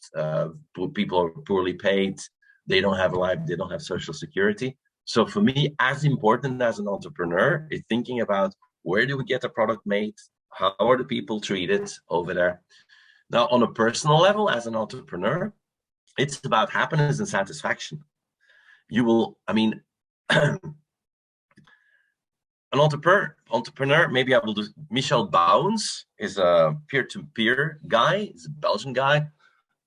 people are poorly paid, they don't have life, they don't have social security. So for me, as important as an entrepreneur is thinking about, where do we get a product made? How are the people treated over there? Now, on a personal level, as an entrepreneur, it's about happiness and satisfaction. You will, I mean, an entrepreneur, maybe I will do. Michel Bouwens is a peer-to-peer guy. He's a Belgian guy.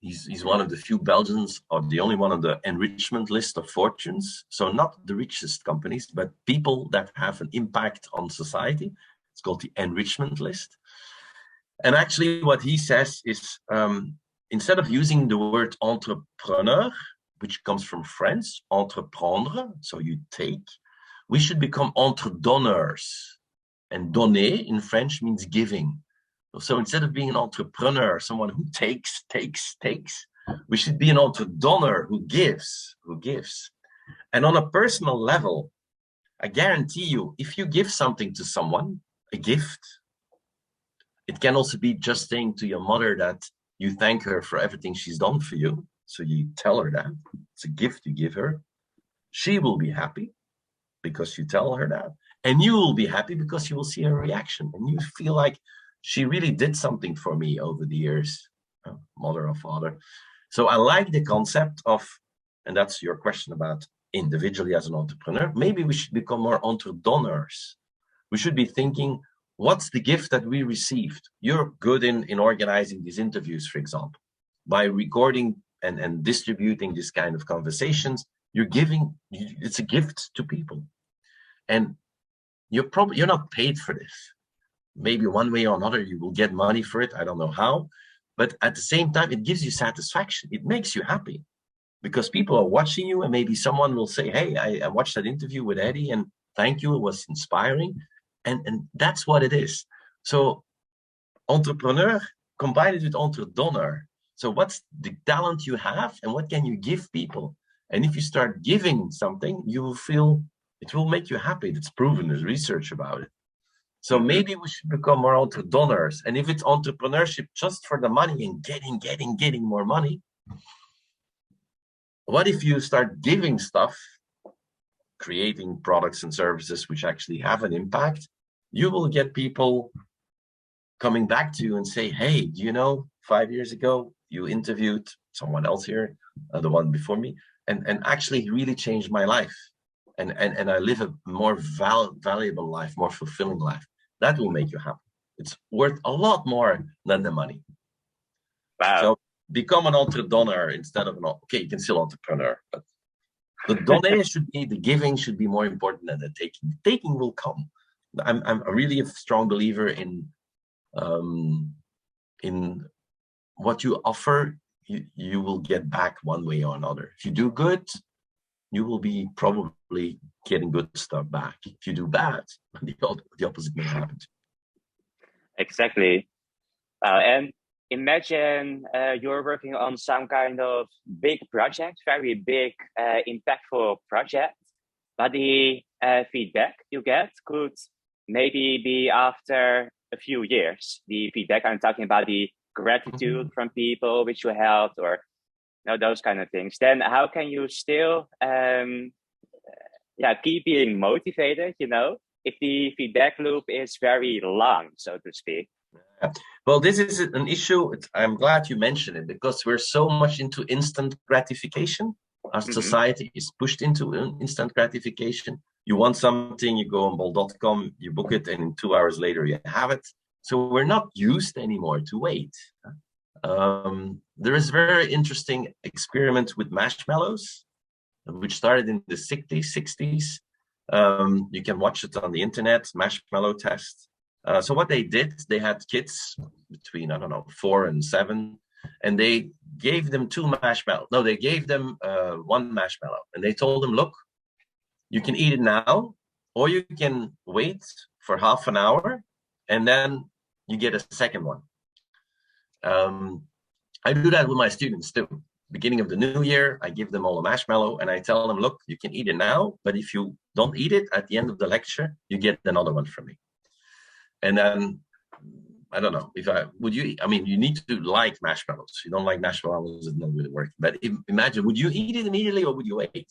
He's one of the few Belgians, or the only one on the enrichment list of fortunes. So not the richest companies, but people that have an impact on society. It's called the enrichment list. And actually what he says is, instead of using the word entrepreneur, which comes from French, entreprendre, so you take, we should become entredonneurs. And donner in French means giving. So instead of being an entrepreneur, someone who takes, we should be an entredonneur who gives. And on a personal level, I guarantee you, if you give something to someone, a gift, it can also be just saying to your mother that you thank her for everything she's done for you. So you tell her that. It's a gift you give her. She will be happy because you tell her that. And you will be happy because you will see her reaction. And you feel like she really did something for me over the years, mother or father. So I like the concept of, and that's your question about individually as an entrepreneur, maybe we should become more entredonneurs. We should be thinking, what's the gift that we received? You're good in organizing these interviews, for example. By recording and distributing this kind of conversations, you're giving, it's a gift to people. And you're not paid for this. Maybe one way or another you will get money for it. I don't know how. But at the same time, it gives you satisfaction. It makes you happy because people are watching you, and maybe someone will say, hey, I watched that interview with Eddy and thank you, it was inspiring. And that's what it is. So entrepreneur, combine it with entredonneur. So what's the talent you have and what can you give people? And if you start giving something, you will feel it will make you happy. It's proven, there's research about it. So maybe we should become more entredonneurs. And if it's entrepreneurship just for the money and getting more money, what if you start giving stuff, creating products and services which actually have an impact? You will get people coming back to you and say, hey, do you know, 5 years ago, you interviewed someone else here, the one before me, and actually he really changed my life. And I live a more valuable life, more fulfilling life. That will make you happy. It's worth a lot more than the money. Wow. So become an entredonneur instead of okay, you can still entrepreneur, but the donner should be, the giving should be more important than the taking. The taking will come. I'm really a strong believer in what you offer, you will get back one way or another. If you do good, you will be probably getting good stuff back. If you do bad, the opposite may happen. Exactly. And imagine you're working on some kind of big project, very big, impactful project, but the feedback you get could maybe be after a few years. The feedback, I'm talking about the gratitude from people which you helped, or those kind of things. Then how can you still keep being motivated, if the feedback loop is very long, so to speak? Well, this is an issue. I'm glad you mentioned it, because we're so much into instant gratification. Our society is pushed into instant gratification. You want something, you go on bol.com, you book it, and 2 hours later you have it. So we're not used anymore to wait. There is a very interesting experiment with marshmallows, which started in the 60s. You can watch it on the internet, marshmallow test. So what they did, they had kids between, 4 and 7, and they gave them 2 marshmallows. No, they gave them 1 marshmallow, and they told them, look, you can eat it now, or you can wait for half an hour, and then you get a second one. I do that with my students too. Beginning of the new year, I give them all a marshmallow, and I tell them, look, you can eat it now, but if you don't eat it at the end of the lecture, you get another one from me. And then, I don't know, you need to like marshmallows. If you don't like marshmallows, it's not really working. But imagine, would you eat it immediately or would you wait?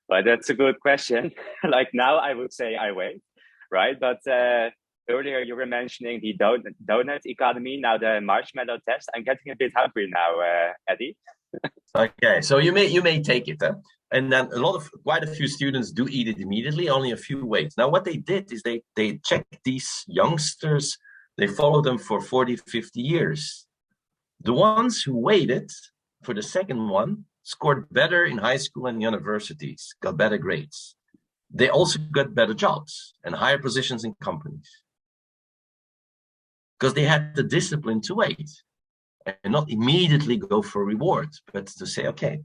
Well, that's a good question. Like now, I would say I wait, right? But earlier you were mentioning the donut economy, now the marshmallow test. I'm getting a bit hungry now, Eddy. Okay, so you may take it, and then quite a few students do eat it immediately. Only a few wait. Now, what they did is they checked these youngsters. They followed them for 40, 50 years, The ones who waited for the second one scored better in high school and universities, got better grades. They also got better jobs and higher positions in companies because they had the discipline to wait and not immediately go for reward, but to say, okay,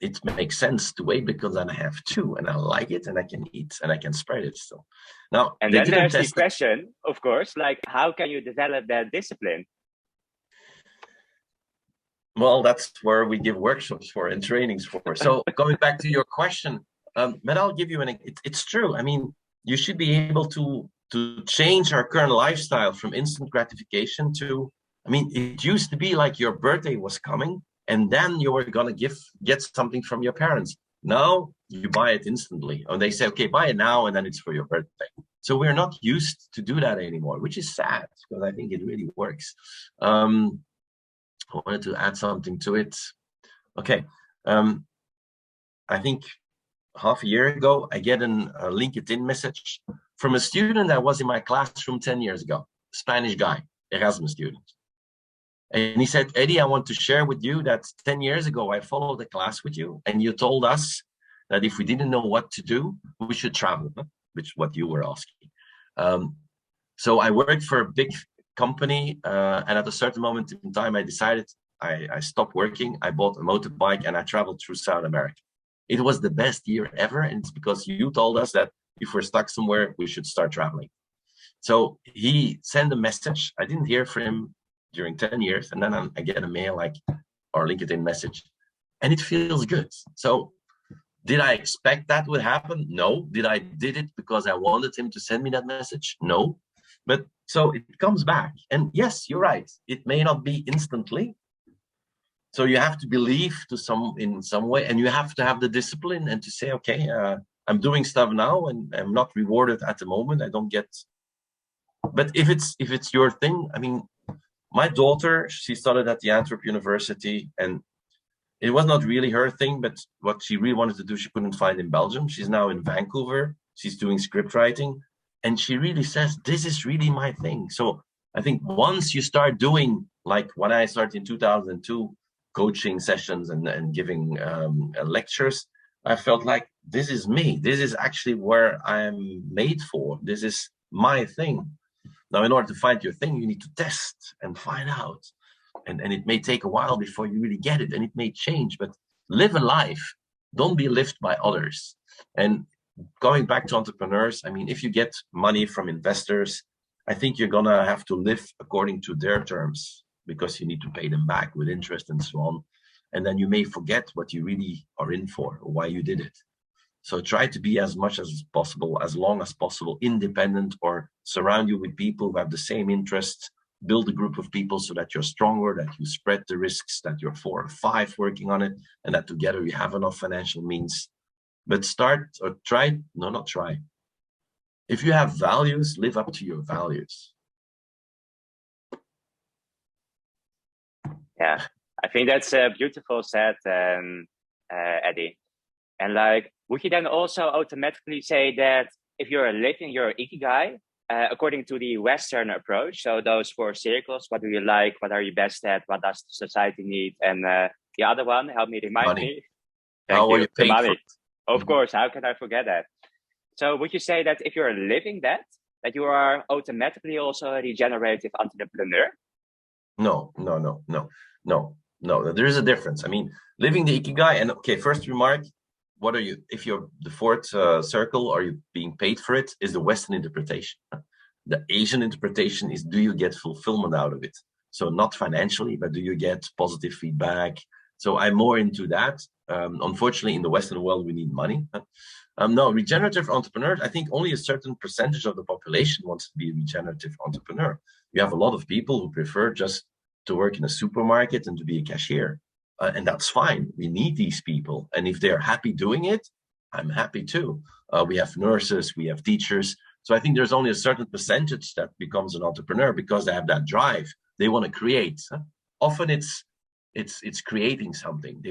it makes sense to wait because then I have two and I like it and I can eat and I can spread it still. Now, And then there's the question, of course, like how can you develop that discipline? Well, that's where we give workshops for and trainings for. So going back to your question, but I'll give you it's true. I mean, you should be able to change our current lifestyle from instant gratification to, I mean, it used to be like your birthday was coming and then you were going to get something from your parents. Now you buy it instantly. And they say, okay, buy it now and then it's for your birthday. So we're not used to do that anymore, which is sad because I think it really works. I wanted to add something to it. Okay. I think half a year ago, I get a LinkedIn message from a student that was in my classroom 10 years ago, Spanish guy, Erasmus student. And he said, Eddy, I want to share with you that 10 years ago, I followed a class with you and you told us that if we didn't know what to do, we should travel, which is what you were asking. So I worked for a big company, and at a certain moment in time, I decided I stopped working. I bought a motorbike and I traveled through South America. It was the best year ever, and it's because you told us that if we're stuck somewhere, we should start traveling. So he sent a message. I didn't hear from him during 10 years, and then I get a mail like or LinkedIn message, and it feels good. So did I expect that would happen? No. Did it because I wanted him to send me that message? No. But so it comes back. And yes, you're right. It may not be instantly. So you have to believe in some way, and you have to have the discipline and to say, okay, I'm doing stuff now and I'm not rewarded at the moment. I don't get. But if it's your thing, I mean, my daughter, she studied at the Antwerp University, and it was not really her thing, but what she really wanted to do, she couldn't find in Belgium. She's now in Vancouver. She's doing script writing. And she really says, this is really my thing. So I think once you start doing, like when I started in 2002, coaching sessions and giving lectures, I felt like this is me. This is actually where I'm made for. This is my thing. Now, in order to find your thing, you need to test and find out. And it may take a while before you really get it, and it may change, but live a life. Don't be lived by others. And going back to entrepreneurs, I mean, if you get money from investors, I think you're going to have to live according to their terms because you need to pay them back with interest and so on. And then you may forget what you really are in for or why you did it. So try to be as much as possible, as long as possible, independent, or surround you with people who have the same interests. Build a group of people so that you're stronger, that you spread the risks, that you're 4 or 5 working on it, and that together you have enough financial means. But start or try, no, not try. If you have values, live up to your values. Yeah, I think that's a beautiful said, Eddy. And like, would you then also automatically say that if you're living your ikigai, according to the Western approach, so those 4 circles, what do you like? What are you best at? What does society need? And the other one, help me remind me. Thank you. The money. Of course, how can I forget that? So would you say that if you're living that you are automatically also a regenerative entrepreneur? No. There is a difference. I mean, living the ikigai, and okay, first remark, what are you, if you're the 4th circle, are you being paid for it, is the Western interpretation. The Asian interpretation is, do you get fulfillment out of it? So not financially, but do you get positive feedback? So I'm more into that. Unfortunately, in the Western world, we need money. No, regenerative entrepreneurs, I think only a certain percentage of the population wants to be a regenerative entrepreneur. You have a lot of people who prefer just to work in a supermarket and to be a cashier. And that's fine. We need these people. And if they're happy doing it, I'm happy too. We have nurses, we have teachers. So I think there's only a certain percentage that becomes an entrepreneur because they have that drive. They want to create. Often it's creating something.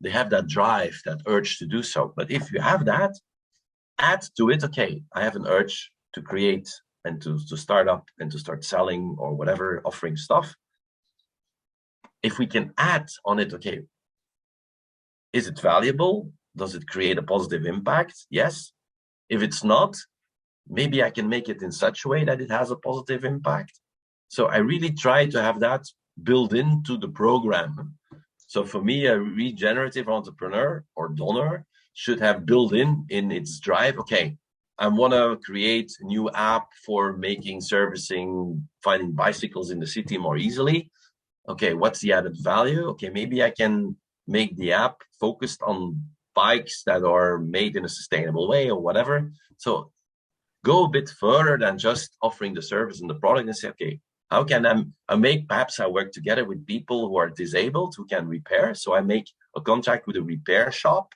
They have that drive, that urge to do so. But if you have that, add to it, okay, I have an urge to create and to start up and to start selling or whatever, offering stuff. if we can add on it, okay, is it valuable? Does it create a positive impact? Yes. If it's not, maybe I can make it in such a way that it has a positive impact. So I really try to have that built into the program. So for me, a regenerative entrepreneur or donor should have built in its drive, okay, I want to create a new app for making servicing, finding bicycles in the city more easily. Okay, what's the added value? Okay, maybe I can make the app focused on bikes that are made in a sustainable way or whatever. So go a bit further than just offering the service and the product and say, okay, how can perhaps I work together with people who are disabled, who can repair. So I make a contract with a repair shop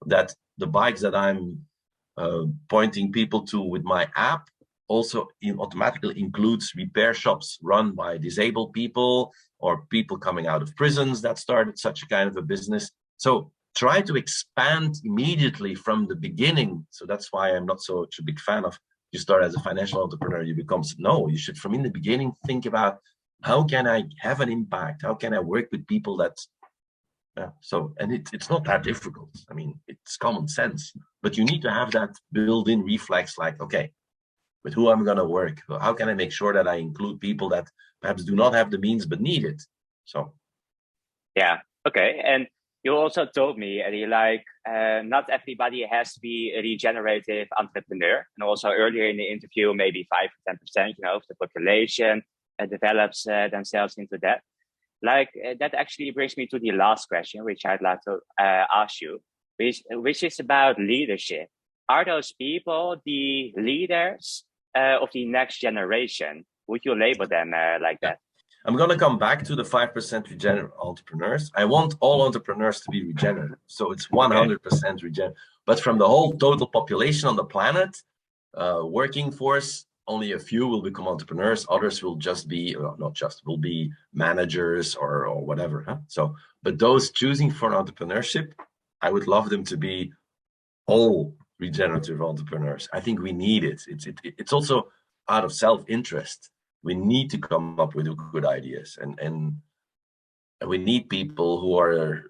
that the bikes that I'm pointing people to with my app also automatically includes repair shops run by disabled people or people coming out of prisons that started such a kind of a business. So try to expand immediately from the beginning. So that's why I'm not such a big fan of you start as a financial entrepreneur, you become, no, you should from in the beginning think about how can I have an impact? How can I work with people that, and it's not that difficult. I mean, it's common sense, but you need to have that built-in reflex, like, okay, with who I'm going to work? How can I make sure that I include people that perhaps do not have the means but need it? So, yeah, okay. And you also told me, Eddy, like not everybody has to be a regenerative entrepreneur. And also earlier in the interview, maybe 5 or 10%, of the population develops themselves into that. Like that actually brings me to the last question, which I'd like to ask you, which is about leadership. Are those people the leaders of the next generation? Would you label them like that? I'm going to come back to the 5% regenerative entrepreneurs. I want all entrepreneurs to be regenerative. So it's 100% regenerative. But from the whole total population on the planet, working force, only a few will become entrepreneurs. Others will just be, will be managers or whatever. Huh? So, but those choosing for entrepreneurship, I would love them to be all regenerative entrepreneurs. I think we need it. It's also out of self-interest. We need to come up with good ideas, and we need people who are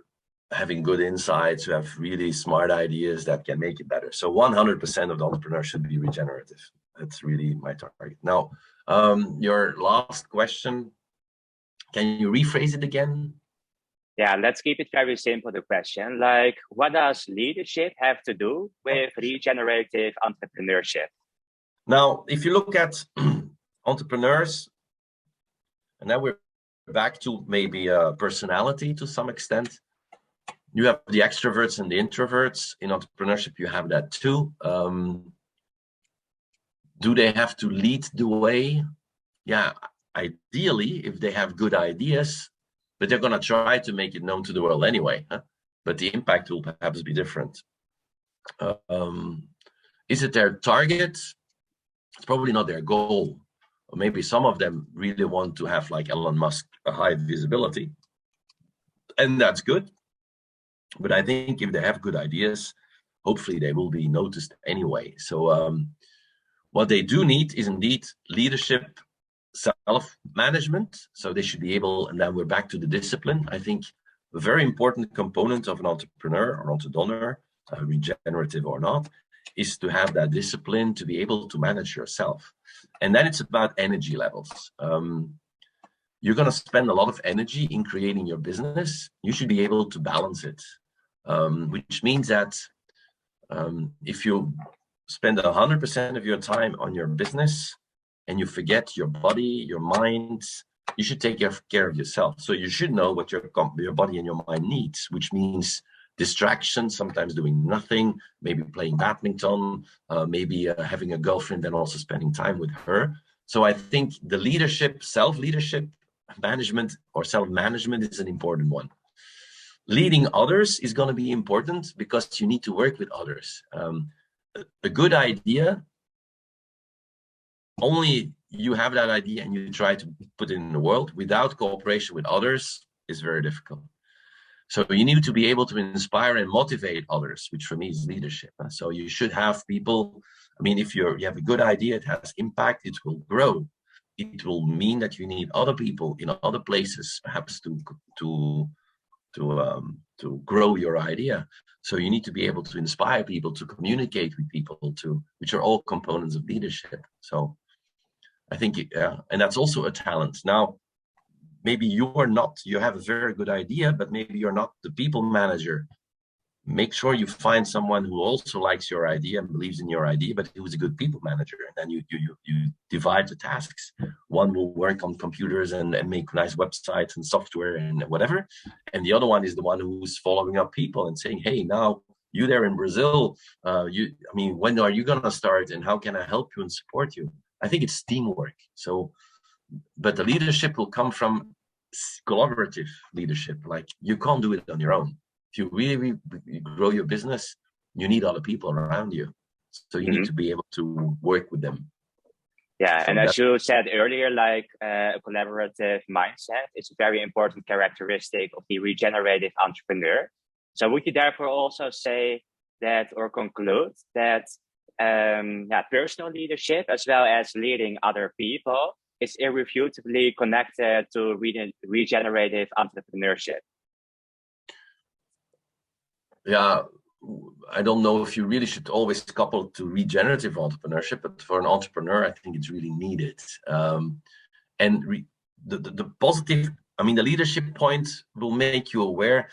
having good insights, who have really smart ideas that can make it better. So 100% of the entrepreneurs should be regenerative. That's really my target. Now, your last question, can you rephrase it again? Yeah, let's keep it very simple, the question. Like, what does leadership have to do with regenerative entrepreneurship? Now, if you look at entrepreneurs, and now we're back to maybe personality to some extent. You have the extroverts and the introverts. In entrepreneurship, you have that too. Do they have to lead the way? Yeah, ideally, if they have good ideas, but they're going to try to make it known to the world anyway. Huh? But the impact will perhaps be different. Is it their target? It's probably not their goal. Or maybe some of them really want to have, like Elon Musk, a high visibility. And that's good. But I think if they have good ideas, hopefully they will be noticed anyway. So what they do need is indeed leadership, self-management. So they should be able, and then we're back to the discipline. I think a very important component of an entrepreneur or entrepreneur, regenerative or not, is to have that discipline to be able to manage yourself. And then it's about energy levels. You're going to spend a lot of energy in creating your business. You should be able to balance it, which means that if you spend 100% of your time on your business and you forget your body, your mind, you should take care of yourself. So you should know what your body and your mind needs, which means distraction, sometimes doing nothing, maybe playing badminton, maybe having a girlfriend and also spending time with her. So I think the leadership, self-leadership, management or self-management is an important one. Leading others is going to be important because you need to work with others. A good idea, only you have that idea and you try to put it in the world without cooperation with others is very difficult. So you need to be able to inspire and motivate others, which for me is leadership. So you should have people, I mean, if you have a good idea, it has impact, it will grow. it will mean that you need other people in other places, perhaps to grow your idea. So you need to be able to inspire people, to communicate with people, which are all components of leadership. So I think, and that's also a talent. Now, maybe you have a very good idea, but maybe you're not the people manager. Make sure you find someone who also likes your idea and believes in your idea, but who's a good people manager. And then you divide the tasks. One will work on computers and make nice websites and software and whatever. And the other one is the one who's following up people and saying, hey, now you there in Brazil, when are you going to start and how can I help you and support you? I think it's teamwork. So, but the leadership will come from collaborative leadership. Like you can't do it on your own. If you really grow your business, you need other people around you. So you need to be able to work with them. Yeah, so and as you said earlier, like a collaborative mindset is a very important characteristic of the regenerative entrepreneur. So would you therefore also say that or conclude that personal leadership as well as leading other people is irrefutably connected to regenerative entrepreneurship? Yeah, I don't know if you really should always couple it to regenerative entrepreneurship, but for an entrepreneur, I think it's really needed. The positive, the leadership point will make you aware.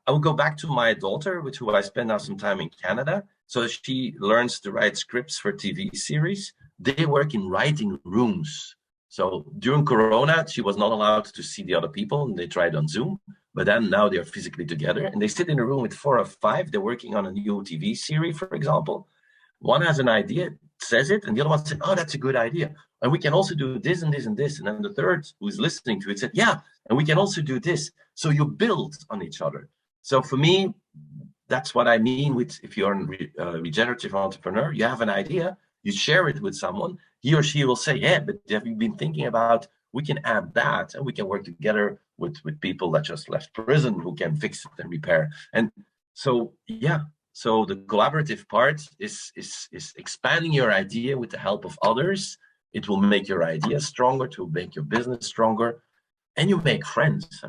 I will go back to my daughter, with who I spend now some time in Canada. So she learns to write scripts for TV series. They work in writing rooms. So during Corona, she was not allowed to see the other people, and they tried on Zoom. But then now they're physically together, and they sit in a room with 4 or 5. They're working on a new TV series, for example. One has an idea, says it, and the other one said, oh, that's a good idea. And we can also do this and this and this. And then the third, who is listening to it, said, yeah, and we can also do this. So you build on each other. So for me, that's what I mean with, if you're a regenerative entrepreneur, you have an idea, you share it with someone, he or she will say, yeah, but have you been thinking about, we can add that, and we can work together with people that just left prison who can fix it and repair. And so, yeah, so the collaborative part is expanding your idea with the help of others. It will make your idea stronger, to make your business stronger, and you make friends,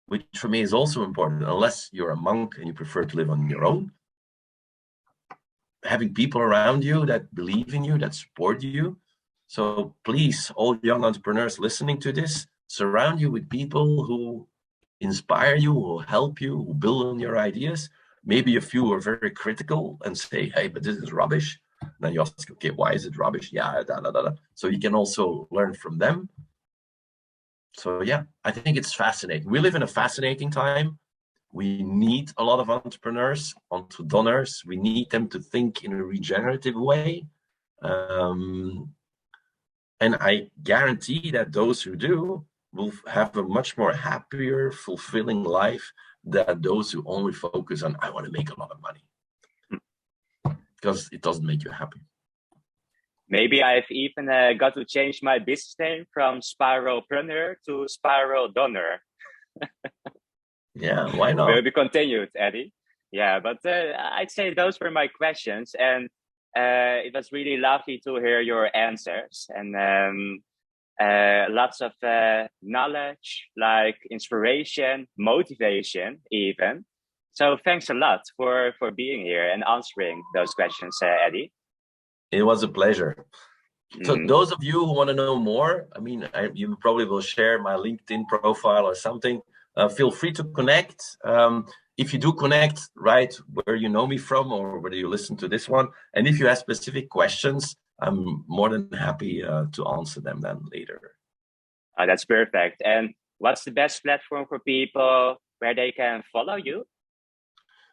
which for me is also important. Unless you're a monk and you prefer to live on your own, having people around you that believe in you, that support you. So please, all young entrepreneurs listening to this, surround you with people who inspire you, who help you, who build on your ideas. Maybe a few are very critical and say, hey, but this is rubbish. And then you ask, okay, why is it rubbish? Yeah, da, da, da, da. So you can also learn from them. So yeah, I think it's fascinating. We live in a fascinating time. We need a lot of entrepreneurs, entrepreneurs. We need them to think in a regenerative way. And I guarantee that those who do will have a much more happier, fulfilling life than those who only focus on, I want to make a lot of money. Because it doesn't make you happy. Maybe I've even got to change my business name from Spiralpreneur to Spiral Donor. Yeah, why not? Will be continued, Eddy. Yeah, but I'd say those were my questions, and it was really lovely to hear your answers, and lots of knowledge, like inspiration, motivation, even. So thanks a lot for being here and answering those questions, Eddy. It was a pleasure. So those of you who want to know more, you probably will share my LinkedIn profile or something. Feel free to connect. If you do connect, write where you know me from or whether you listen to this one. And if you have specific questions, I'm more than happy to answer them then later. That's perfect. And what's the best platform for people where they can follow you?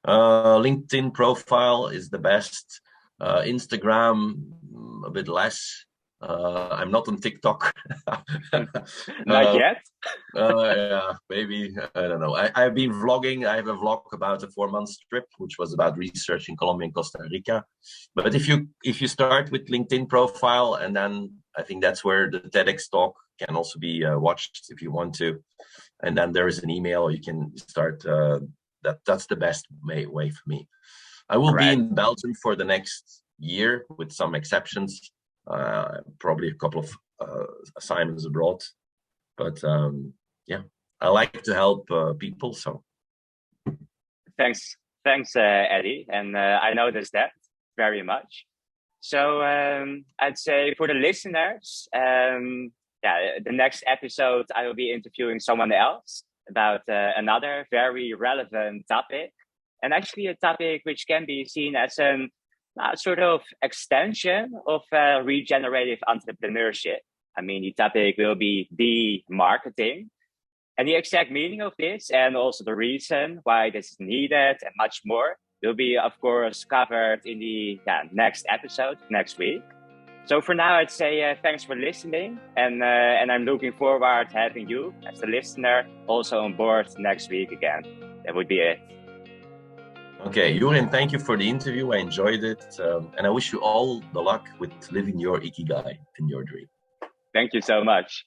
LinkedIn profile is the best. Instagram, a bit less. I'm not on TikTok. Not yet? Yeah, maybe. I don't know. I've been vlogging. I have a vlog about a 4-month trip, which was about research in Colombia and Costa Rica. But if you start with LinkedIn profile, and then I think that's where the TEDx talk can also be watched if you want to. And then there is an email. You can start. That's the best way for me. I will be in Belgium for the next year with some exceptions. probably a couple of assignments abroad. But yeah, I like to help people. So Thanks, Eddy, and I noticed that very much. So I'd say for the listeners, the next episode I will be interviewing someone else about another very relevant topic, and actually a topic which can be seen as an sort of extension of regenerative entrepreneurship. I mean, the topic will be marketing. And the exact meaning of this, and also the reason why this is needed, and much more, will be, of course, covered in the next episode next week. So for now, I'd say thanks for listening, and I'm looking forward to having you as a listener also on board next week again. That would be it. Okay, Jorin, thank you for the interview. I enjoyed it, and I wish you all the luck with living your ikigai and your dream. Thank you so much.